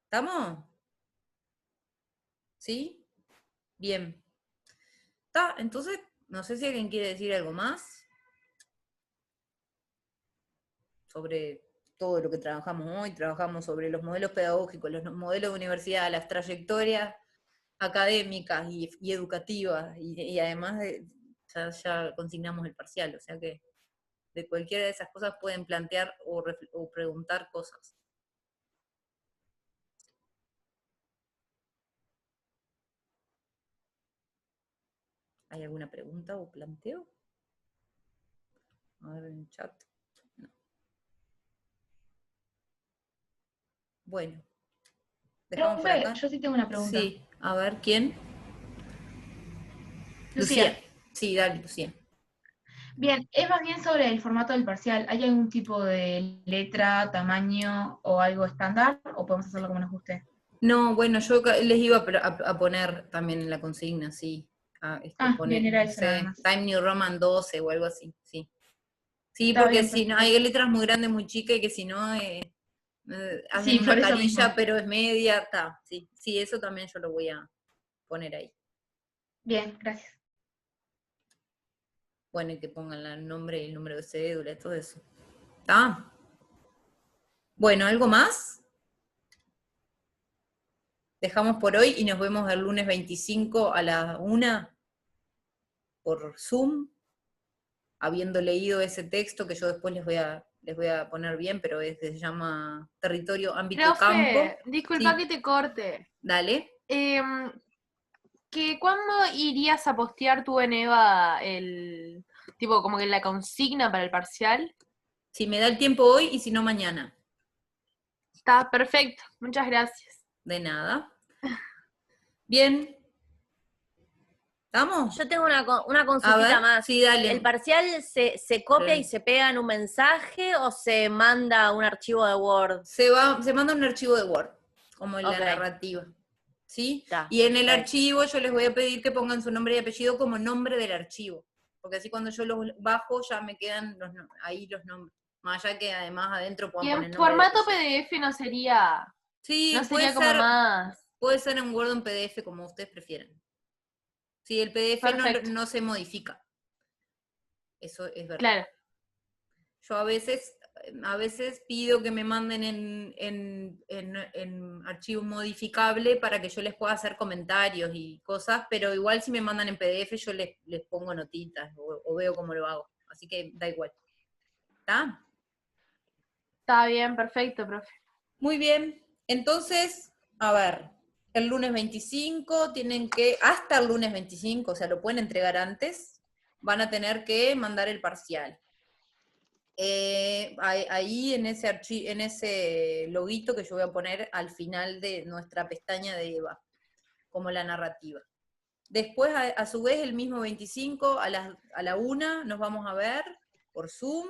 ¿Estamos? ¿Sí? Bien. ¿Está? Entonces, no sé si alguien quiere decir algo más sobre todo lo que trabajamos hoy. Trabajamos sobre los modelos pedagógicos, los modelos de universidad, las trayectorias académicas y educativas, y además ya consignamos el parcial, o sea que de cualquiera de esas cosas pueden plantear o preguntar cosas. ¿Hay alguna pregunta o planteo? A ver en el chat. No. Bueno. Dejamos por acá. Yo sí tengo una pregunta. Sí, a ver, ¿quién? Lucía. Sí, dale, Lucía. Bien, es más bien sobre el formato del parcial. ¿Hay algún tipo de letra, tamaño o algo estándar? ¿O podemos hacerlo como nos guste? No, bueno, yo les iba a poner también en la consigna, sí. Poner, Bien, era no eso nada sé, más. Time New Roman 12 o algo así, sí. Sí, Está porque bien, si no, perfecto. hay letras muy grandes, muy chicas, y que si no, hacen Sí, una por eso carilla, mismo. pero es media, está. Sí, sí, eso también yo lo voy a poner ahí. Bien, gracias. Bueno, y que pongan el nombre y el número de cédula, todo eso. ¿Está? Bueno, ¿algo más? Dejamos por hoy y nos vemos el lunes 25 a la 1 por Zoom, habiendo leído ese texto que yo después les voy a poner bien, pero se llama Territorio, Ámbito y Campo. Profe, disculpa Sí, que te corte. dale. ¿Que cuándo irías a postear tú en Eva tipo como que la consigna para el parcial? Si me da el tiempo hoy y si no mañana. Está perfecto, muchas gracias. De nada. Bien. ¿Estamos? Yo tengo una A consultita ver, más. sí, dale. ¿El parcial se copia y se pega en un mensaje o se manda un archivo de Word? Se manda un archivo de Word, como en la Ok. narrativa. ¿Sí? Está, Y en el perfecto. archivo yo les voy a pedir que pongan su nombre y apellido como nombre del archivo. Porque así cuando yo los bajo ya me quedan ahí los nombres. Más allá que además adentro puedan Y poner en nombre y formato apellido. PDF no sería Sí, como más puede ser en Word o en PDF, como ustedes prefieran. Sí, el PDF perfecto. no se modifica. Eso es verdad. Claro. Yo a veces pido que me manden en archivo modificable para que yo les pueda hacer comentarios y cosas, pero igual si me mandan en PDF yo les pongo notitas o veo cómo lo hago. Así que da igual. ¿Está? Está bien, perfecto, profe. Muy bien. Entonces, a ver, el lunes 25 tienen que, hasta el lunes 25, o sea, lo pueden entregar antes, van a tener que mandar el parcial. Ahí en ese loguito que yo voy a poner al final de nuestra pestaña de Eva, como la narrativa. Después, a su vez, el mismo 25, a la 1 nos vamos a ver por Zoom,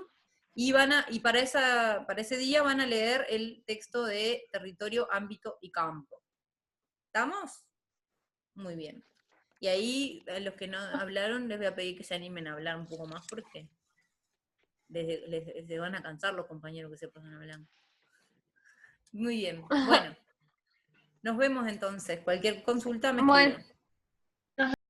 y para ese día van a leer el texto de Territorio, Ámbito y Campo. ¿Estamos? Muy bien. Y ahí, a los que no hablaron, les voy a pedir que se animen a hablar un poco más, porque les van a cansar los compañeros que se pasan hablando. Muy bien, bueno. Nos vemos entonces. Cualquier consulta me Bueno, escriben.